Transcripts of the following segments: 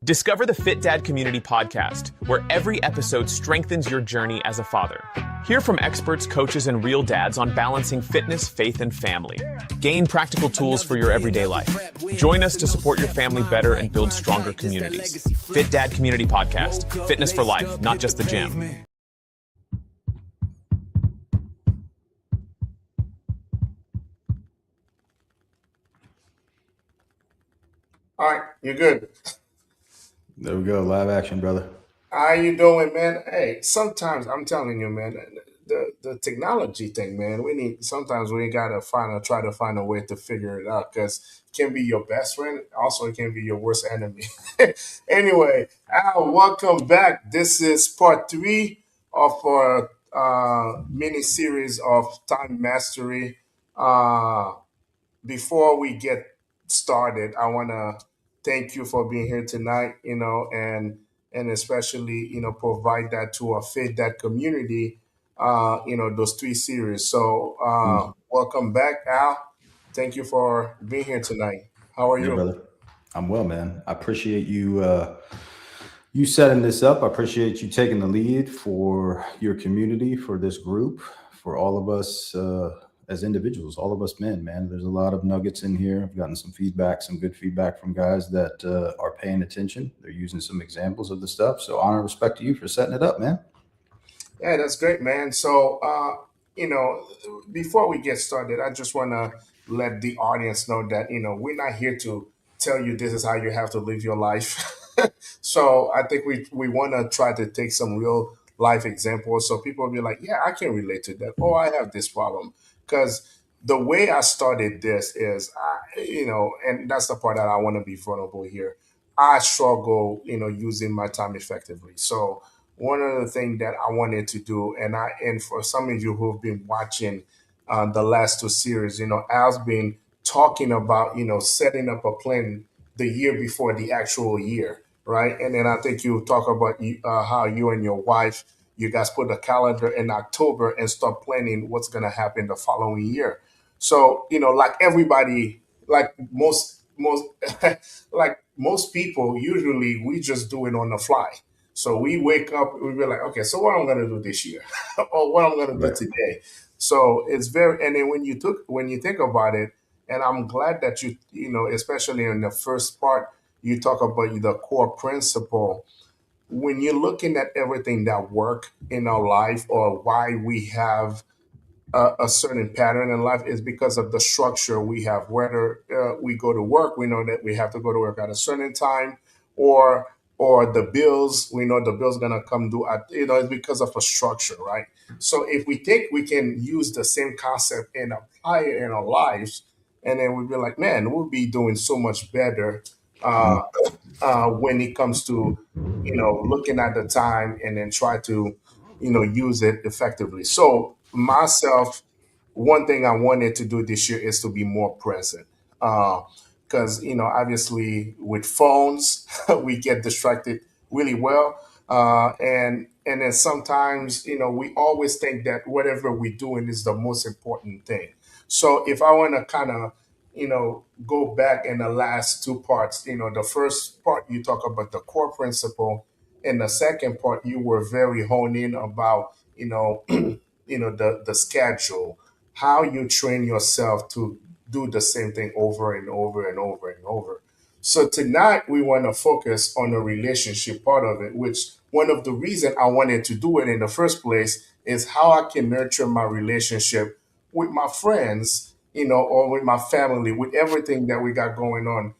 Discover the Fit Dad Community podcast, where every episode strengthens your journey as a father. Hear from experts, coaches, and real dads on balancing fitness, faith, and family. Gain practical tools for your everyday life. Join us to support your family better and build stronger communities. Fit Dad Community Podcast. Fitness for life, not just the gym. All right, you're good. There we go. Live action, brother. How you doing, man? Hey, sometimes I'm telling you, man, the technology thing, man. Sometimes we gotta try to find a way to figure it out because it can be your best friend, also it can be your worst enemy. Anyway, Al, welcome back. This is part three of our mini series of time mastery. Uh, Before we get started, I want to thank you for being here tonight, and especially, provide that to our faith that community, those three series. So, welcome back, Al. Thank you for being here tonight. How are Yeah, you? brother. I'm well, man. I appreciate you setting this up. I appreciate you taking the lead for your community, for this group, for all of us as individuals, all of us men, man. There's a lot of nuggets in here. I've gotten some feedback, some good feedback from guys that are paying attention. They're using some examples of the stuff. So honor and respect to you for setting it up, man. Yeah, that's great, man. So, you know, before we get started, I just want to let the audience know that, we're not here to tell you this is how you have to live your life. So, I think we want to try to take some real life examples so people will be like, yeah, I can relate to that. Oh, I have this problem. Because the way I started this is, and that's the part that I want to be vulnerable here. I struggle, using my time effectively. So, one of the things that I wanted to do, and for some of you who have been watching the last two series, Al's been talking about setting up a plan the year before the actual year, right? And then I think you talk about how you and your wife, you guys put a calendar in October and start planning what's going to happen the following year. So like everybody, like most like most people, usually we just do it on the fly. So we wake up, we be like, okay, so what I'm gonna do this year, or what I'm gonna do Right. today. So it's very, and then when you think about it, and I'm glad that especially in the first part, you talk about the core principle. When you're looking at everything that work in our life, or why we have a certain pattern in life, is because of the structure we have. Whether we go to work, we know that we have to go to work at a certain time, or the bills, we know the bills gonna come due at, it's because of a structure, right? So if we think we can use the same concept and apply it in our lives, and then we'd be like, man, we'll be doing so much better uh, Mm. when it comes to looking at the time and then try to use it effectively. So myself, one thing I wanted to do this year is to be more present. Because obviously with phones we get distracted really well, and then sometimes we always think that whatever we're doing is the most important thing. So if I want to kind of go back in the last two parts, the first part you talk about the core principle, and the second part you were very honed in about the schedule, how you train yourself to do the same thing over and over and over and over. So tonight we want to focus on the relationship part of it, which one of the reason I wanted to do it in the first place is how I can nurture my relationship with my friends, or with my family, with everything that we got going on,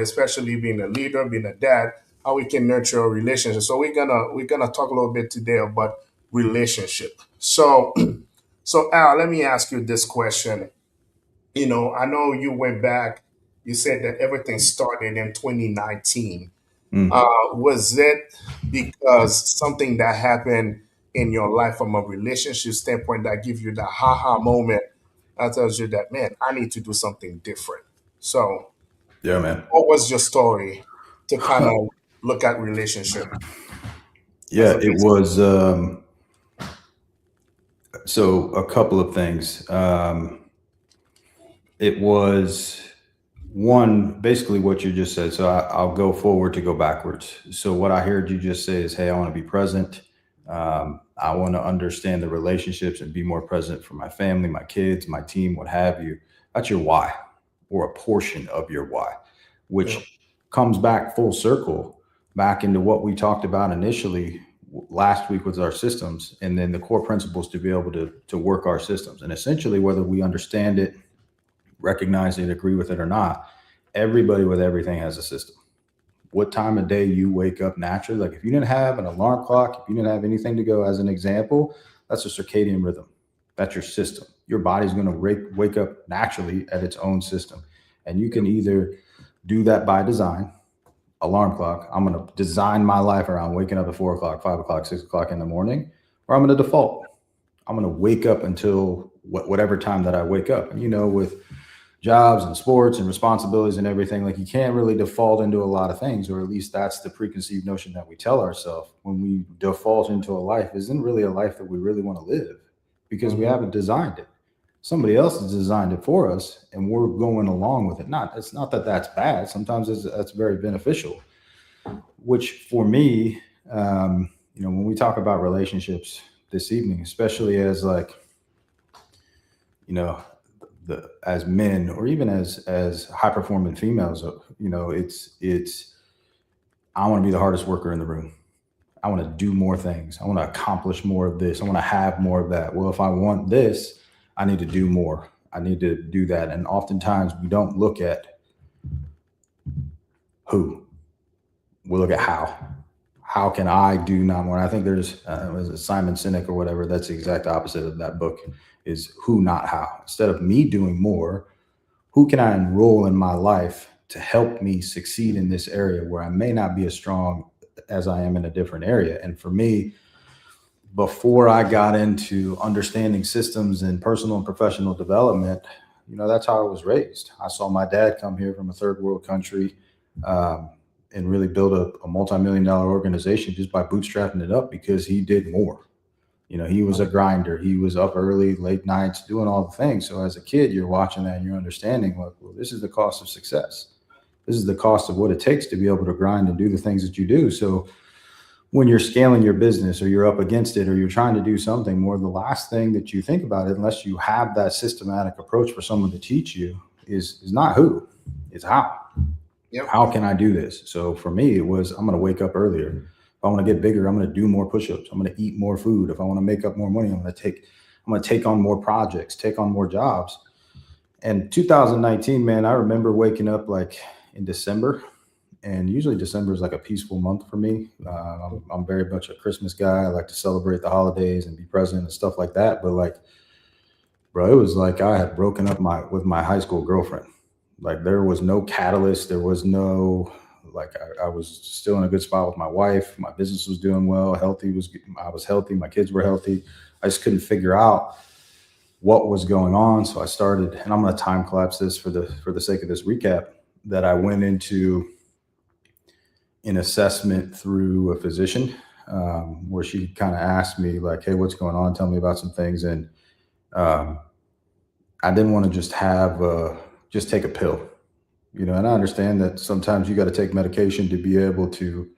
especially being a leader, being a dad, how we can nurture a relationship. So we're gonna talk a little bit today about relationship. So so Al, let me ask you this question. I know you went back, you said that everything started in 2019. Mm. Was it because something that happened in your life from a relationship standpoint that give you the haha moment that tells you that, man, I need to do something different? So Yeah, man. what was your story to kind of look at relationship as Yeah, a it basic? was. So a couple of things. It was. One, basically what you just said. So I'll go forward to go backwards. So what I heard you just say is, hey, I want to be present. I want to understand the relationships and be more present for my family, my kids, my team, what have you. That's your why, or a portion of your why, Yeah. which comes back full circle back into what we talked about initially last week with our systems, and then the core principles to be able to work our systems. And essentially, whether we understand it, recognize it, agree with it or not, everybody with everything has a system. What time of day you wake up naturally, like if you didn't have an alarm clock, if you didn't have anything to go, as an example, that's a circadian rhythm. That's your system. Your body's going to wake up naturally at its own system. And you can either do that by design, alarm clock. I'm going to design my life around waking up at 4 o'clock, 5 o'clock, 6 o'clock in the morning, or I'm going to default. I'm going to wake up until whatever time that I wake up. And with jobs and sports and responsibilities and everything, like you can't really default into a lot of things, or at least that's the preconceived notion that we tell ourselves when we default into a life isn't really a life that we really want to live, because we Hmm. haven't designed it. Somebody else has designed it for us and we're going along with it. It's not that that's bad. Sometimes that's very beneficial, which for me, when we talk about relationships this evening, especially as like, you know, as men, or even as high performing females, it's I want to be the hardest worker in the room. I want to do more things. I want to accomplish more of this. I want to have more of that. Well, if I want this, I need to do more. I need to do that. And oftentimes we don't look at who. We look at how. How can I do not more? And I think there's was it Simon Sinek or whatever. That's the exact opposite of that book. Is who, not how. Instead of me doing more, who can I enroll in my life to help me succeed in this area where I may not be as strong as I am in a different area? And for me, before I got into understanding systems and personal and professional development, that's how I was raised. I saw my dad come here from a third world country, and really build a multi-million dollar organization just by bootstrapping it up because he did more. He was a grinder. He was up early, late nights, doing all the things. So as a kid, you're watching that and you're understanding, like, well, this is the cost of success. This is the cost of what it takes to be able to grind and do the things that you do. So when you're scaling your business or you're up against it or you're trying to do something more, the last thing that you think about it, unless you have that systematic approach for someone to teach you, is not who, it's how. Yep. How can I do this? So for me, it was, I'm going to wake up earlier. If I want to get bigger, I'm going to do more push-ups. I'm going to eat more food. If I want to make up more money, I'm going to take on more projects, take on more jobs. And 2019, man, I remember waking up like in December, and usually December is like a peaceful month for me. I'm very much a Christmas guy. I like to celebrate the holidays and be present and stuff like that. But like, bro, it was like I had broken up with my high school girlfriend. Like there was no catalyst. There was no, like, I was still in a good spot with my wife. My business was doing well. I was healthy. My kids were healthy. I just couldn't figure out what was going on. So I started, and I'm going to time collapse this for the sake of this recap, that I went into an assessment through a physician, where she kind of asked me like, hey, what's going on? Tell me about some things. And um, I didn't want to just take a pill, and I understand that sometimes you got to take medication to be able to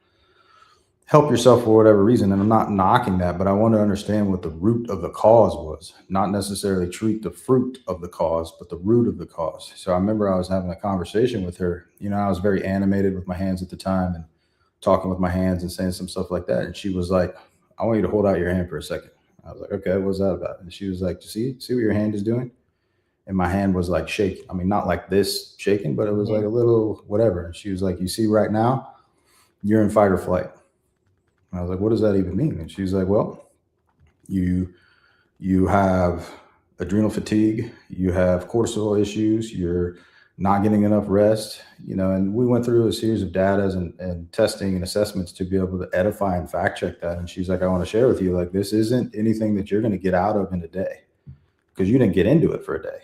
help yourself for whatever reason. And I'm not knocking that, but I want to understand what the root of the cause was, not necessarily treat the fruit of the cause, but the root of the cause. So I remember I was having a conversation with her. I was very animated with my hands at the time and talking with my hands and saying some stuff like that. And she was like, I want you to hold out your hand for a second. I was like, okay, what's that about? And she was like, see what your hand is doing? And my hand was like shaking. I mean, not like this shaking, but it was like a little whatever. And she was like, you see right now, you're in fight or flight. And I was like, what does that even mean? And she's like, well, you have adrenal fatigue, you have cortisol issues, you're not getting enough rest, and we went through a series of data and testing and assessments to be able to edify and fact check that. And she's like, I want to share with you, like, this isn't anything that you're going to get out of in a day, because you didn't get into it for a day.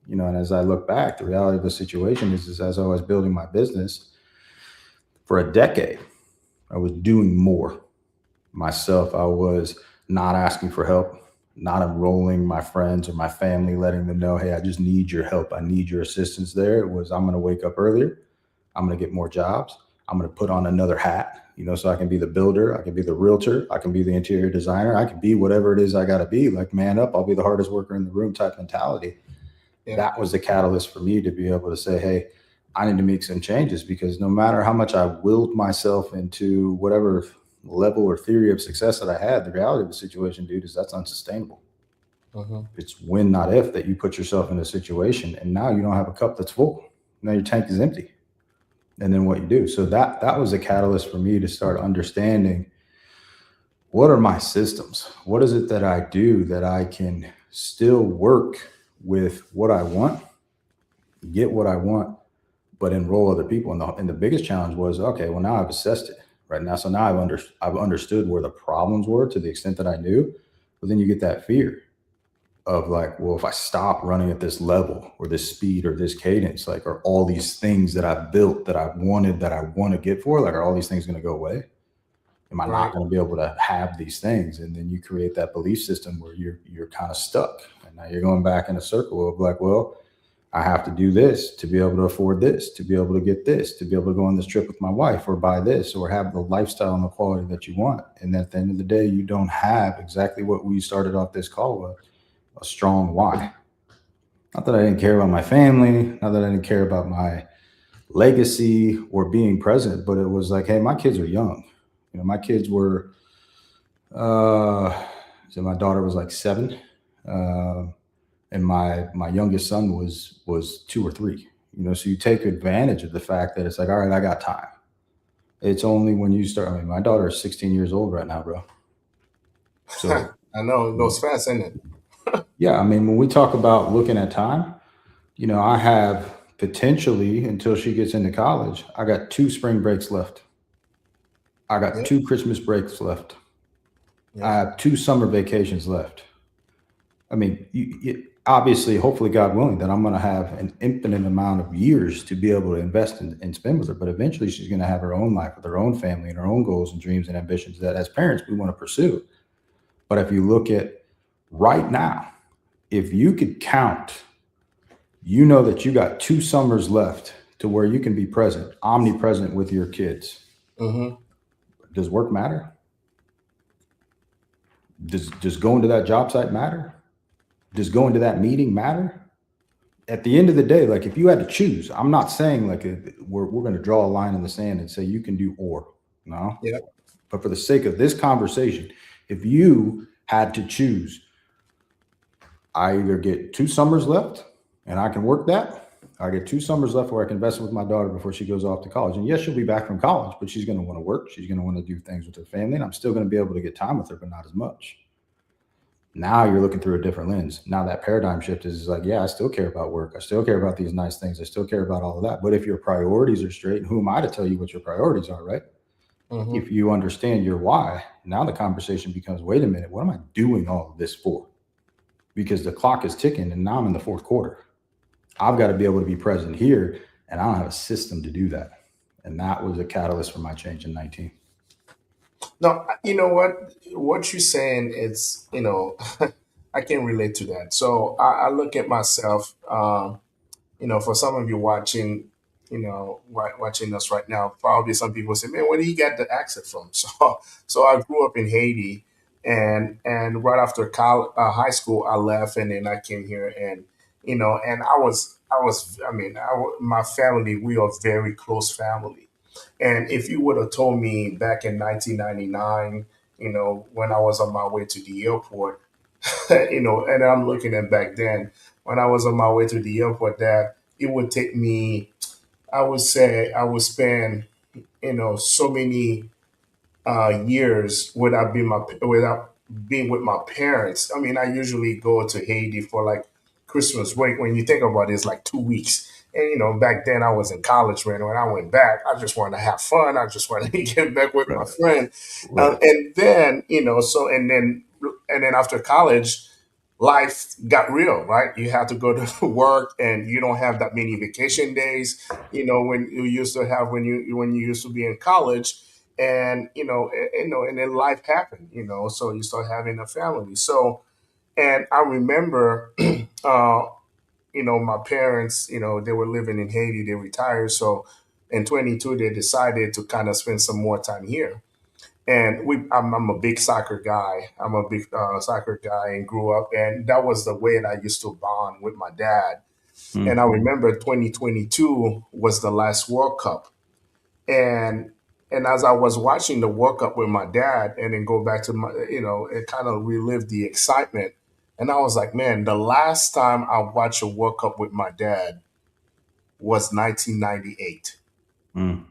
And as I look back, the reality of the situation is as I was building my business for a decade, I was doing more myself. I was not asking for help, not enrolling my friends or my family, letting them know, hey, I just need your help. I need your assistance there. It was, I'm going to wake up earlier. I'm going to get more jobs. I'm going to put on another hat, so I can be the builder. I can be the realtor. I can be the interior designer. I can be whatever it is I got to be. Like, man up, I'll be the hardest worker in the room type mentality. Yeah. That was the catalyst for me to be able to say, hey, I need to make some changes, because no matter how much I willed myself into whatever level or theory of success that I had, the reality of the situation, dude, is that's unsustainable. It's when, not if, that you put yourself in a situation and now you don't have a cup that's full. Now your tank is empty. And then what you do. So that was a catalyst for me to start understanding, what are my systems? What is it that I do that I can still work with what I want, get what I want, but enroll other people? And the biggest challenge was, okay, well, now I've assessed it right now. So now I've understood where the problems were to the extent that I knew. But then you get that fear of like, well, if I stop running at this level or this speed or this cadence, like, are all these things that I've built that I want to get for, like, are all these things going to go away? Am I not going to be able to have these things? And then you create that belief system where you're kind of stuck. And now you're going back in a circle of like, well, I have to do this to be able to afford this, to be able to get this, to be able to go on this trip with my wife, or buy this, or have the lifestyle and the quality that you want. And at the end of the day, you don't have exactly what we started off this call with, a strong why. Not that I didn't care about my family, not that I didn't care about my legacy or being present, but it was like, hey, my kids are young. My kids were, so my daughter was like 7, and my youngest son was 2 or 3. So you take advantage of the fact that it's like, all right, I got time. It's only when you start. I mean, my daughter is 16 years old right now, bro. So I know it goes fast, isn't it? yeah, I mean, when we talk about looking at time, I have potentially, until she gets into college, I got 2 spring breaks left. I got 2 Christmas breaks left. I have 2 summer vacations left. I mean, obviously, hopefully, God willing, that I'm going to have an infinite amount of years to be able to invest and spend with her. But eventually, she's going to have her own life with her own family and her own goals and dreams and ambitions that, as parents, we want to pursue. But if you look at right now, if you could count, that you got 2 summers left to where you can be present, omnipresent with your kids. Does work matter? Does going to that job site matter? Does going to that meeting matter? At the end of the day, like, if you had to choose, I'm not saying like we're going to draw a line in the sand and say you can do or. No. Yeah. But for the sake of this conversation, if you had to choose, I either get 2 summers left and I can work that. I get 2 summers left where I can invest with my daughter before she goes off to college. And yes, she'll be back from college, but she's going to want to work. She's going to want to do things with her family. And I'm still going to be able to get time with her, but not as much. Now you're looking through a different lens. Now that paradigm shift is like, yeah, I still care about work. I still care about these nice things. I still care about all of that. But if your priorities are straight, and who am I to tell you what your priorities are, right? If you understand your why, now the conversation becomes, wait a minute, what am I doing all of this for? Because the clock is ticking and now I'm in the 4th quarter. I've got to be able to be present here, and I don't have a system to do that. And that was a catalyst for my change in 19. No, you know what you're saying is, I can relate to that. So I look at myself, for some of you watching, watching us right now, probably some people say, man, where did he get the accent from? So I grew up in Haiti, and right after high school, I left, and then I came here, and and my family, we are very close family. And if you would have told me back in 1999, when I was on my way to the airport, and I'm looking at back then, when I was on my way to the airport, that it would take me, I would say, I would spend, so many years without being with my parents. I mean, I usually go to Haiti for like Christmas break. When you think about it, it's like 2 weeks. And back then I was in college, man. When I went back, I just wanted to have fun. I just wanted to get back with my friend. And then, and then after college, life got real, right? You have to go to work, and you don't have that many vacation days, when you used to have when you used to be in college, and and then life happened, so you start having a family. So, And I remember, my parents, they were living in Haiti. They retired, so in 22 they decided to kind of spend some more time here. And I'm a big soccer guy. I'm a big soccer guy and grew up, and that was the way that I used to bond with my dad. And I Mm, remember 2022 was the last World Cup, and as I was watching the World Cup with my dad, and then go back to my, it kind of relived the excitement. And I was like, man, the last time I watched a World Cup with my dad was 1998. mm,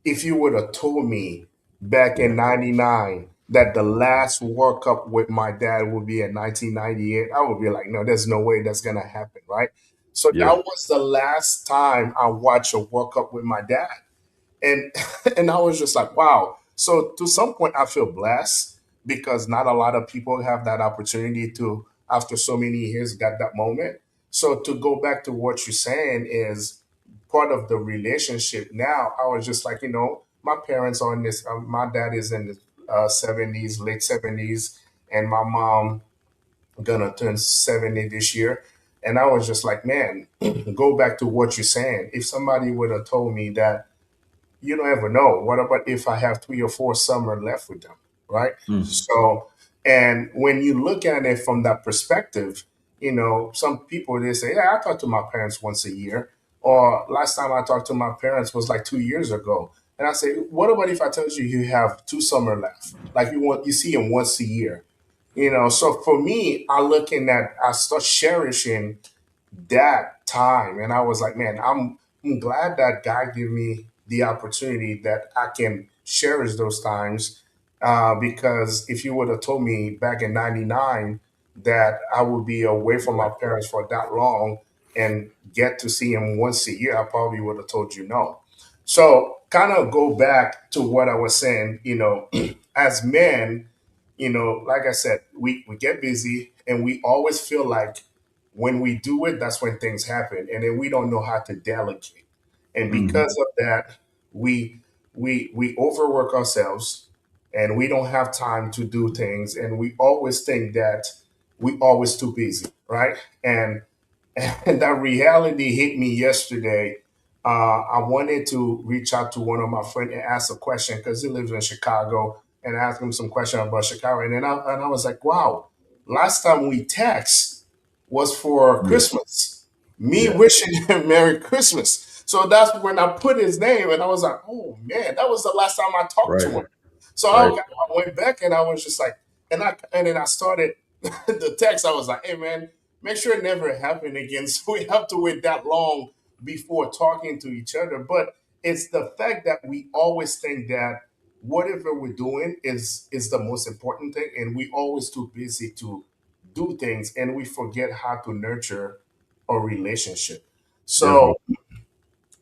If you would have told me back in yeah, '99 that the last World Cup with my dad would be in 1998, I would be like, no, there's no way that's gonna happen, right? So yeah, that was the last time I watched a World Cup with my dad, and and I was just like, wow. So to some point, I feel blessed because not a lot of people have that opportunity to, after so many years, get that moment. So to go back to what you're saying is part of the relationship. Now I was just like, my parents are in this. My dad is in the 70s, late 70s, and my mom gonna turn 70 this year. And I was just like, man, go back to what you're saying. If somebody would have told me that you don't ever know. What about if I have 3 or 4 summer left with them, right? mm, So, and when you look at it from that perspective, some people they say, "Yeah, I talk to my parents once a year," or "Last time I talked to my parents was like 2 years ago." And I say, "What about if I told you you have 2 summer left? Like you see them once a year." So for me, I start cherishing that time, and I was like, man, I'm glad that God gave me the opportunity that I can cherish those times, because if you would have told me back in '99 that I would be away from my parents for that long and get to see them once a year, I probably would have told you no. So kind of go back to what I was saying, as men, like I said, we get busy and we always feel like when we do it, that's when things happen, and then we don't know how to delegate. And because mm, of that, we overwork ourselves, and we don't have time to do things, and we always think that we always too busy, right? And and that reality hit me yesterday. I wanted to reach out to one of my friends and ask a question because he lives in Chicago, and ask him some question about Chicago. And then I was like, wow, last time we text was for yeah, Christmas, me yeah, wishing him Merry Christmas. So that's when I put his name, and I was like, oh man, that was the last time I talked to right, him. So right, I went back and I was just like, and then I started the text. I was like, hey man, make sure it never happened again. So we have to wait that long before talking to each other. But it's the fact that we always think that whatever we're doing is the most important thing, and we always too busy to do things, and we forget how to nurture a relationship. definitely.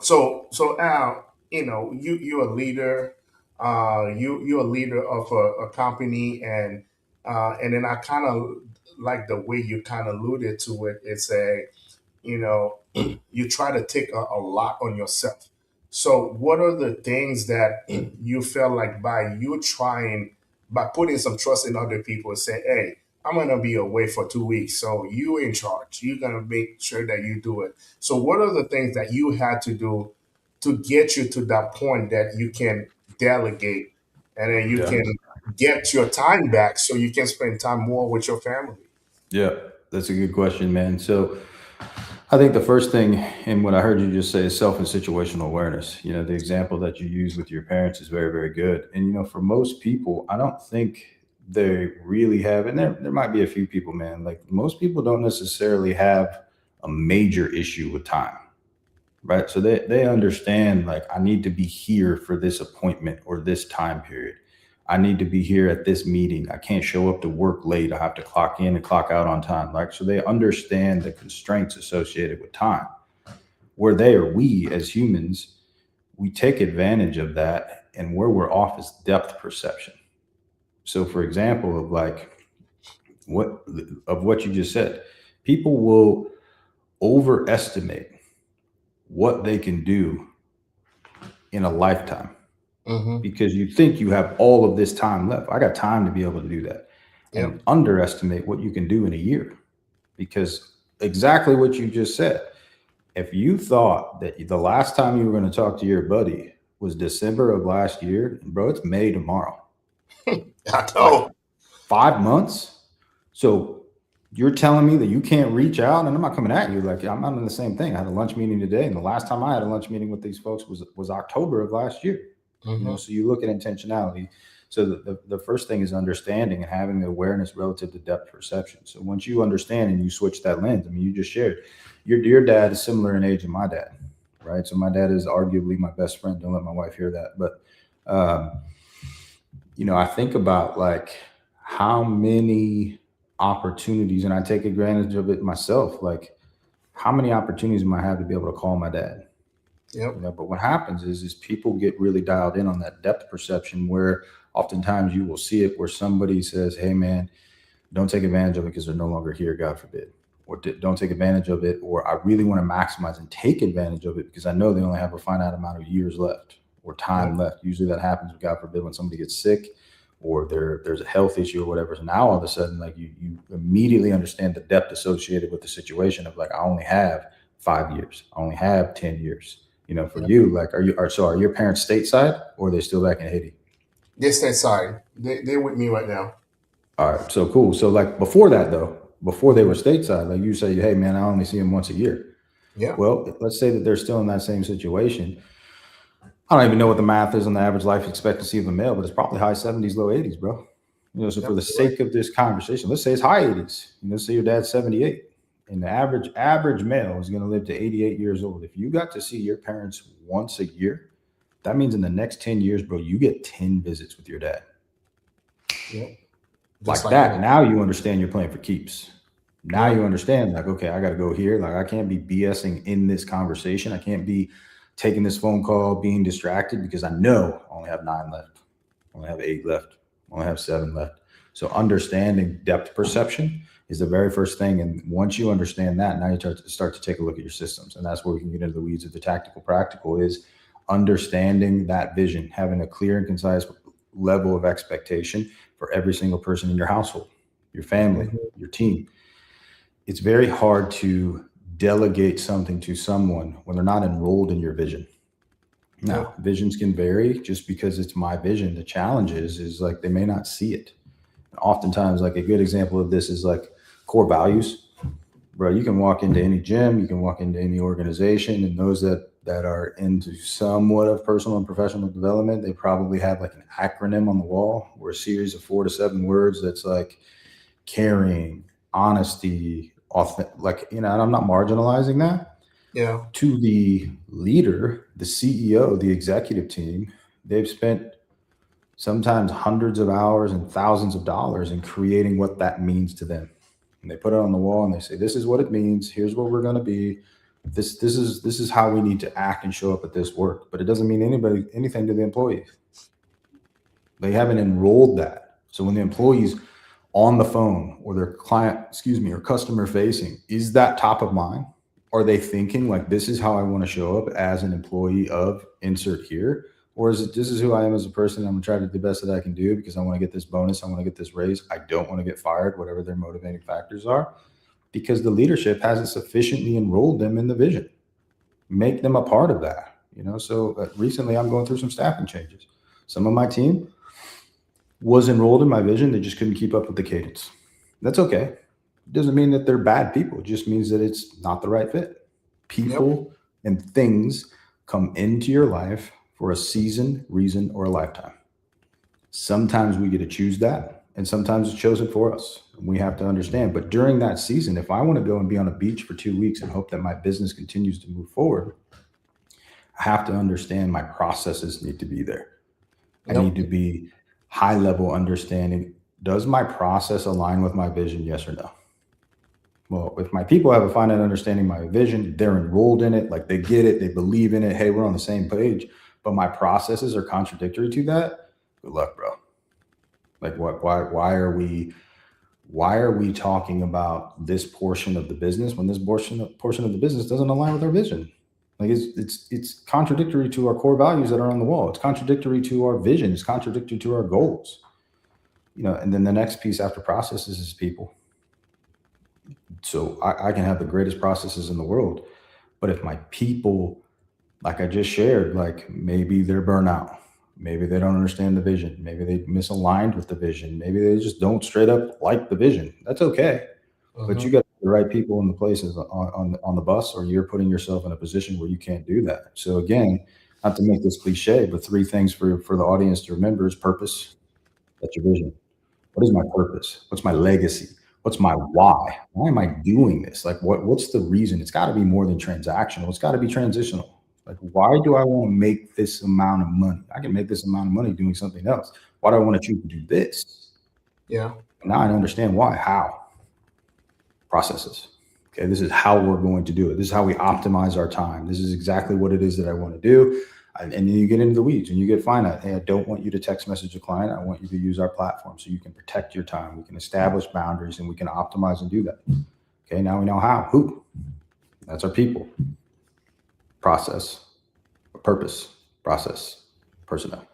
So Al, you're a leader. You're a leader of a company, and then I kind of like the way you kind of alluded to it. It's you know, you try to take a lot on yourself. So, what are the things that you felt like by putting some trust in other people and say, hey, I'm going to be away for 2 weeks. So, you in charge. You're going to make sure that you do it. So, what are the things that you had to do to get you to that point that you can delegate and then you Yeah. can get your time back so you can spend time more with your family? Yeah, that's a good question, man. So I think the first thing, and what I heard you just say, is self and situational awareness. The example that you use with your parents is very, very good. And for most people, I don't think they really have, and there might be a few people, man. Like most people don't necessarily have a major issue with time, right? So they understand like I need to be here for this appointment or this time period. I need to be here at this meeting. I can't show up to work late. I have to clock in and clock out on time. Like so they understand the constraints associated with time. Where they or we as humans, we take advantage of that, and where we're off is depth perception. So for example, what of what you just said, people will overestimate what they can do in a lifetime Mm-hmm. because you think you have all of this time left. I got time to be able to do that. Yep. and underestimate what you can do in a year. Because exactly what you just said, if you thought that the last time you were going to talk to your buddy was December of last year, bro, it's May tomorrow. I Like know. 5 months. So you're telling me that you can't reach out, and I'm not coming at you. Like I'm in the same thing. I had a lunch meeting today, and the last time I had a lunch meeting with these folks was October of last year. Mm-hmm. So you look at intentionality. So the first thing is understanding and having the awareness relative to depth perception. So once you understand and you switch that lens, I mean, you just shared your dad is similar in age to my dad, right? So my dad is arguably my best friend. Don't let my wife hear that, but I think about like how many opportunities, and I take advantage of it myself. Like how many opportunities am I have to be able to call my dad? Yep. But what happens is people get really dialed in on that depth perception where oftentimes you will see it where somebody says, hey man, don't take advantage of it because they're no longer here, God forbid. Or don't take advantage of it, or I really want to maximize and take advantage of it because I know they only have a finite amount of years left or time left. Usually that happens, God forbid, when somebody gets sick or there's a health issue or whatever. So now all of a sudden, like you immediately understand the depth associated with the situation of like, I only have 5 years. I only have 10 years. For you, like, are your parents stateside or are they still back in Haiti? They stay side. They're with me right now. All right. So cool. So like before that though, before they were stateside, like you say, hey man, I only see them once a year. Yeah. Well, let's say that they're still in that same situation. I don't even know what the math is on the average life expectancy of a male, but it's probably high 70s, low 80s, bro. So for the sake of this conversation, let's say it's high 80s. Let's say your dad's 78. And the average male is going to live to 88 years old. If you got to see your parents once a year, that means in the next 10 years, bro, you get 10 visits with your dad. Yep. Like that. Now you understand you're playing for keeps. Now you understand, like, okay, I got to go here. Like, I can't be BSing in this conversation. I can't be taking this phone call, being distracted because I know I only have 9 left. I only have 8 left. I only have 7 left. So understanding depth perception is the very first thing. And once you understand that, now you start to take a look at your systems. And that's where we can get into the weeds of the tactical practical is understanding that vision, having a clear and concise level of expectation for every single person in your household, your family, your team. It's very hard to delegate something to someone when they're not enrolled in your vision. Now, visions can vary just because it's my vision. The challenge is like they may not see it. Oftentimes, like a good example of this is like core values. Bro, you can walk into any gym, you can walk into any organization, and those that are into somewhat of personal and professional development, they probably have like an acronym on the wall or a series of 4 to 7 words that's like caring, honesty, like, and I'm not marginalizing that. Yeah. To the leader, the CEO, the executive team, they've spent sometimes hundreds of hours and thousands of dollars in creating what that means to them. And they put it on the wall and they say, this is what it means. Here's what we're going to be. This is how we need to act and show up at this work. But it doesn't mean anything to the employees. They haven't enrolled that. So when the employees on the phone or their client, or customer facing, is that top of mind? Are they thinking like, this is how I want to show up as an employee of insert here? Or is it, this is who I am as a person. I'm going to try to do the best that I can do because I want to get this bonus. I want to get this raise. I don't want to get fired, whatever their motivating factors are, because the leadership hasn't sufficiently enrolled them in the vision. Make them a part of that. So recently I'm going through some staffing changes. Some of my team was enrolled in my vision. They just couldn't keep up with the cadence. That's okay. It doesn't mean that they're bad people. It just means that it's not the right fit. People and things come into your life for a season, reason, or a lifetime. Sometimes we get to choose that, and sometimes it's chosen for us. And we have to understand. But during that season, if I want to go and be on a beach for 2 weeks and hope that my business continues to move forward, I have to understand my processes need to be there. I need to be high level understanding. Does my process align with my vision? Yes or no? Well, if my people have a finite understanding of my vision, they're enrolled in it, like they get it, they believe in it. Hey, we're on the same page, but my processes are contradictory to that. Good luck, bro. Like why are we talking about this portion of the business when this portion of the business doesn't align with our vision? Like it's contradictory to our core values that are on the wall. It's contradictory to our vision. It's contradictory to our goals. and then the next piece after processes is people. So I can have the greatest processes in the world, but if my people, like I just shared, like maybe they're burnout, maybe they don't understand the vision, maybe they misaligned with the vision, maybe they just don't straight up like the vision. That's okay, but you Mhm. got the right people in the places on the bus, or you're putting yourself in a position where you can't do that. So again, not to make this cliche, but three things for the audience to remember is purpose. That's your vision. What is my purpose? What's my legacy? What's my why? Why am I doing this? Like what's the reason? It's got to be more than transactional. It's got to be transitional. Like, why do I want to make this amount of money? I can make this amount of money doing something else. Why do I want to choose to do this? Yeah. Now I understand why. How? Processes. Okay, this is how we're going to do it. This is how we optimize our time. This is exactly what it is that I want to do. And then you get into the weeds and you get finite. Hey, I don't want you to text message a client. I want you to use our platform so you can protect your time. We can establish boundaries and we can optimize and do that. Okay, now we know how. Who? That's our people. Process, purpose, process, personnel.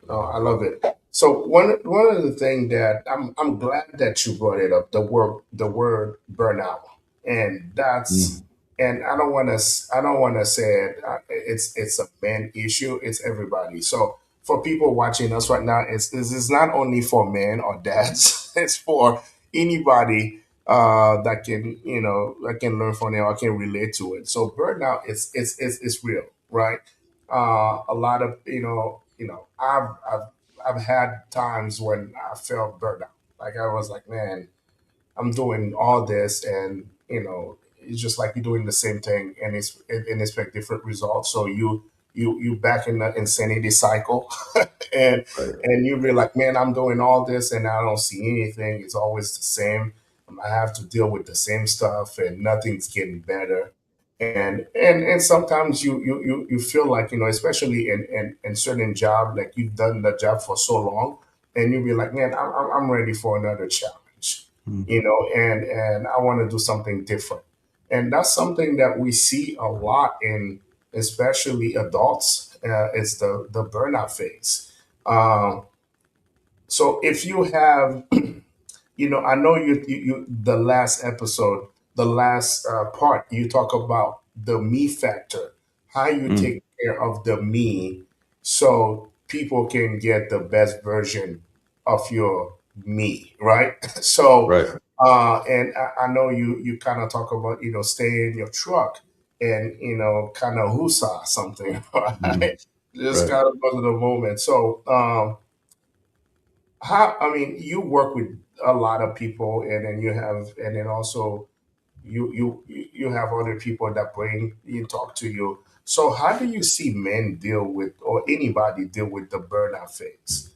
Oh, I love it. So one of the things that I'm glad that you brought it up, the word burnout, and that's Mm, and I don't want to say it's a man issue. It's everybody. So for people watching us right now, it's not only for men or dads. It's for anybody that can that can learn from it or can relate to it. So burnout is real, right? A lot of I've had times when I felt burned out. Like I was like, man, I'm doing all this, and it's just like you're doing the same thing, and expect different results. So you back in the insanity cycle, and right. you be like, man, I'm doing all this, and I don't see anything. It's always the same. I have to deal with the same stuff, and nothing's getting better. And sometimes you feel like especially in certain job, like you've done the job for so long, and you'll be like, man, I'm ready for another challenge, Mm. and I want to do something different. And that's something that we see a lot in especially adults. It's the burnout phase. So if you have I know the last episode, the last part, you talk about the me factor, how you Mm. take care of the me so people can get the best version of your me, right? So, Right. and I know you kind of talk about, stay in your truck and, kind of husa something, Mm. right? Just Right. kind of go to the moment. So, I mean, you work with a lot of people, and then and then also you have other people that bring and talk to you. So how do you see men deal with, or anybody deal with, the burnout phase?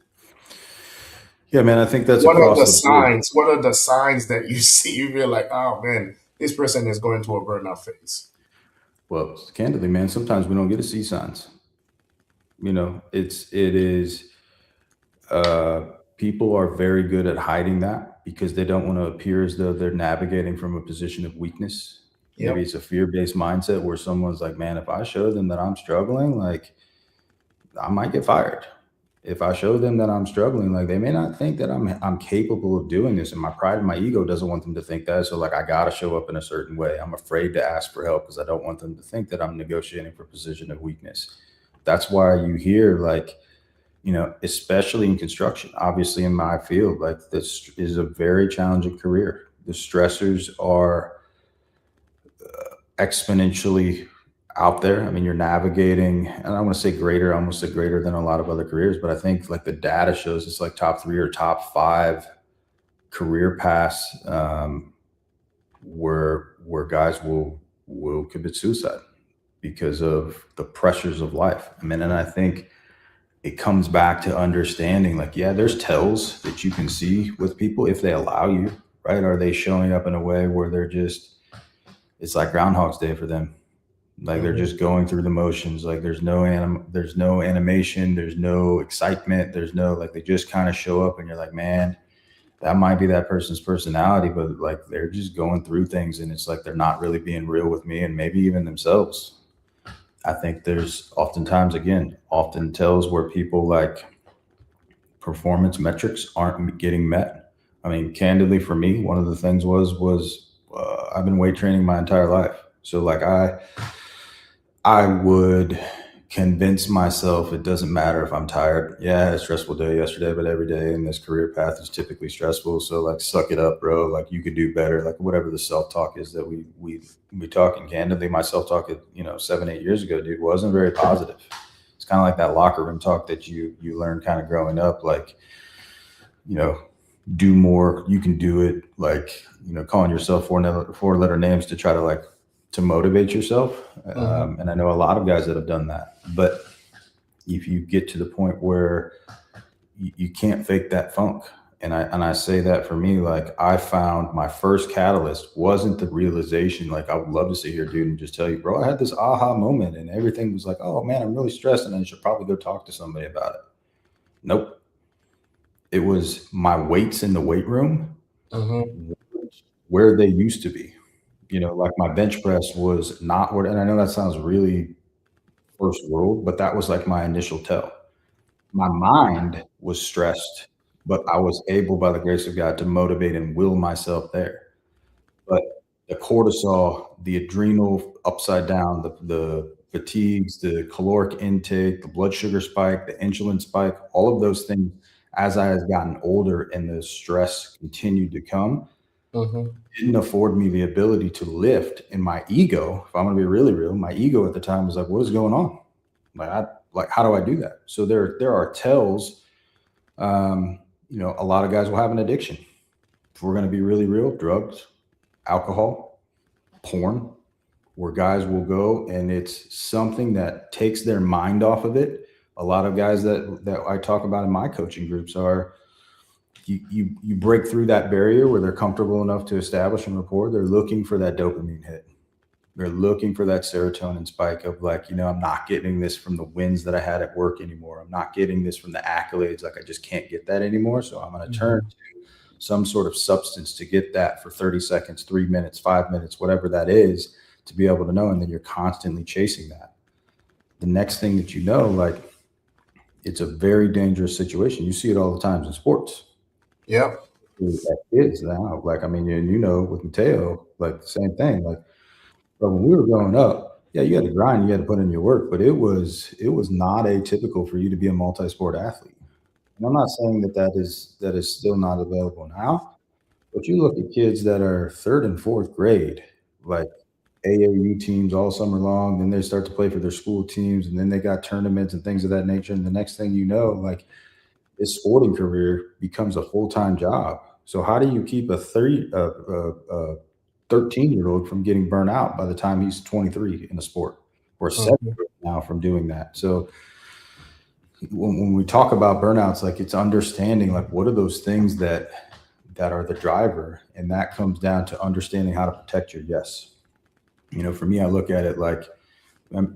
Yeah, man, I think that's What are across the the board. signs? What are the signs that you see? You feel like, oh man, this person is going through a burnout phase. Well, candidly, man, sometimes we don't get to see signs. It is uh people are very good at hiding that because they don't want to appear as though they're navigating from a position of weakness. Maybe Yep. it's a fear-based mindset where someone's like, man, if I show them that I'm struggling, like I might get fired. If I show them that I'm struggling, like they may not think that I'm capable of doing this, and my pride and my ego doesn't want them to think that. So like I gotta show up in a certain way. I'm afraid to ask for help because I don't want them to think that I'm negotiating for a position of weakness. That's why you hear like, especially in construction, obviously in my field, like this is a very challenging career. The stressors are exponentially out there. I mean, you're navigating, and I want to say greater, almost a greater than a lot of other careers, but I think like the data shows it's like top three or top five career paths where guys will commit suicide because of the pressures of life. I mean, and I think it comes back to understanding like, yeah, there's tells that you can see with people if they allow you, right? Are they showing up in a way where they're just, it's like Groundhog's Day for them. Like they're Mhm. just going through the motions. Like there's no animation, there's no excitement, there's no like they just kind of show up and you're like, man, that might be that person's personality, but like they're just going through things and it's like they're not really being real with me and maybe even themselves. I think there's oftentimes again, often tells where people like performance metrics aren't getting met. I mean, candidly, for me, one of the things was I've been weight training my entire life. So like I would convince myself it doesn't matter if I'm tired. Yeah, I had a stressful day yesterday, but every day in this career path is typically stressful. So like, suck it up, bro. Like, you could do better. Like, whatever the self-talk is that we talking candidly. My self-talk, 7-8 years ago, dude, wasn't very positive. It's kind of like that locker room talk that you learn kind of growing up, like, do more, you can do it, like, calling yourself four-letter names to try to motivate yourself. And I know a lot of guys that have done that, but if you get to the point where you can't fake that funk, and I say that for me, like, I found my first catalyst wasn't the realization. Like, I would love to sit here, dude, and just tell you, bro, I had this aha moment and everything was like, oh man, I'm really stressed and I should probably go talk to somebody about it. Nope. It was my weights in the weight room where they used to be. Like, my bench press was not where, and I know that sounds really first world, but that was like my initial tell. My mind was stressed, but I was able, by the grace of God, to motivate and will myself there. But the cortisol, the adrenal upside down, the fatigues, the caloric intake, the blood sugar spike, the insulin spike, all of those things, as I have gotten older and the stress continued to come, didn't afford me the ability to lift. And my ego, if I'm going to be really real, my ego at the time was like, what is going on? Like, how do I do that? So there are tells. A lot of guys will have an addiction. If we're going to be really real, drugs, alcohol, porn, where guys will go and it's something that takes their mind off of it. A lot of guys that I talk about in my coaching groups are, you break through that barrier where they're comfortable enough to establish and rapport. They're looking for that dopamine hit. They're looking for that serotonin spike of like, I'm not getting this from the wins that I had at work anymore. I'm not getting this from the accolades. Like, I just can't get that anymore. So I'm going to turn to some sort of substance to get that for 30 seconds, 3 minutes, 5 minutes, whatever that is, to be able to know. And then you're constantly chasing that. The next thing that like, it's a very dangerous situation. You see it all the times in sports. Yep. Kids now, like, I mean, with Mateo, like, the same thing. Like, but when we were growing up, yeah, you had to grind, you had to put in your work, but it was not atypical for you to be a multi-sport athlete. And I'm not saying that is still not available now, but you look at kids that are 3rd and 4th grade, like AAU teams all summer long, then they start to play for their school teams, and then they got tournaments and things of that nature. And the next thing you know, like, this sporting career becomes a full-time job. So how do you keep a 13-year-old from getting burnt out by the time he's 23 in a sport, or 7 now from doing that? So when we talk about burnouts, like, it's understanding, like, what are those things that are the driver, and that comes down to understanding how to protect your yes. For me, I look at it like,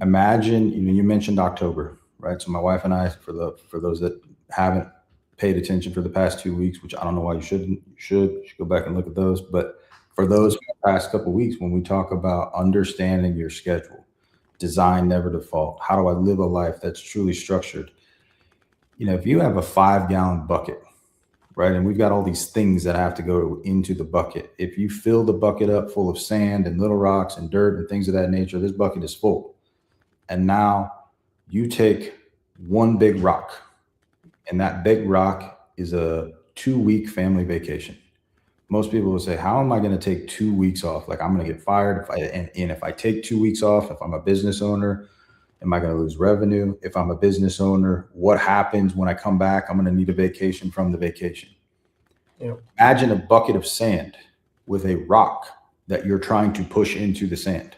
imagine, you mentioned October, right? So my wife and I, for those that haven't paid attention for the past 2 weeks, which I don't know why you shouldn't, you should go back and look at those. But for those past couple of weeks, when we talk about understanding your schedule, design, never default, how do I live a life that's truly structured? If you have a 5-gallon bucket, right, and we've got all these things that have to go into the bucket. If you fill the bucket up full of sand and little rocks and dirt and things of that nature, this bucket is full. And now you take one big rock, and that big rock is a 2-week family vacation. Most people will say, how am I going to take 2 weeks off? Like, I'm going to get fired. If I take 2 weeks off, if I'm a business owner, am I going to lose revenue? If I'm a business owner, what happens when I come back? I'm going to need a vacation from the vacation. Imagine a bucket of sand with a rock that you're trying to push into the sand.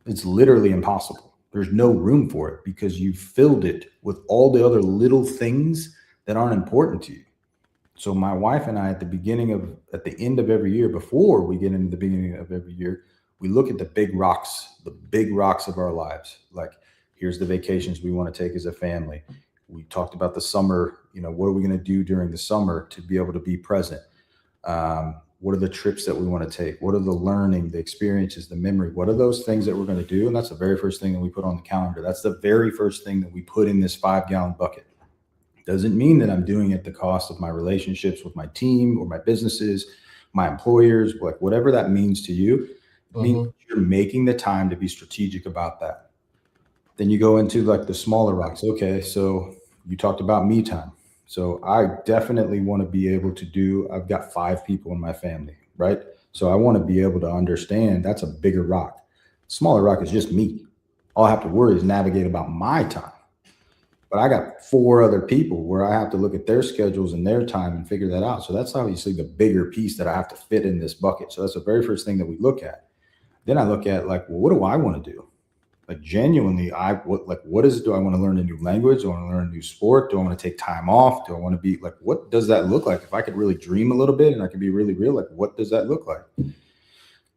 It's literally impossible. There's no room for it because you filled it with all the other little things that aren't important to you. So my wife and I, at the end of every year, before we get into the beginning of every year, we look at the big rocks of our lives. Like, here's the vacations we want to take as a family. We talked about the summer, what are we going to do during the summer to be able to be present? What are the trips that we want to take? What are the learning, the experiences, the memory? What are those things that we're going to do? And that's the very first thing that we put on the calendar. That's the very first thing that we put in this 5-gallon bucket. Doesn't mean that I'm doing it at the cost of my relationships with my team or my businesses, my employers, like whatever that means to you. It means Mm-hmm. you're making the time to be strategic about that. Then you go into like the smaller rocks. Okay, so you talked about me time. So I definitely want to be able to do, I've got 5 people in my family, right? So I want to be able to understand that's a bigger rock. Smaller rock is just me. All I have to worry is navigate about my time. But I got 4 other people where I have to look at their schedules and their time and figure that out. So that's obviously the bigger piece that I have to fit in this bucket. So that's the very first thing that we look at. Then I look at like, well, what do I want to do? Like genuinely, what is it? Do I want to learn a new language? Do I want to learn a new sport? Do I want to take time off? Do I want to be like, what does that look like? If I could really dream a little bit and I could be really real, like what does that look like?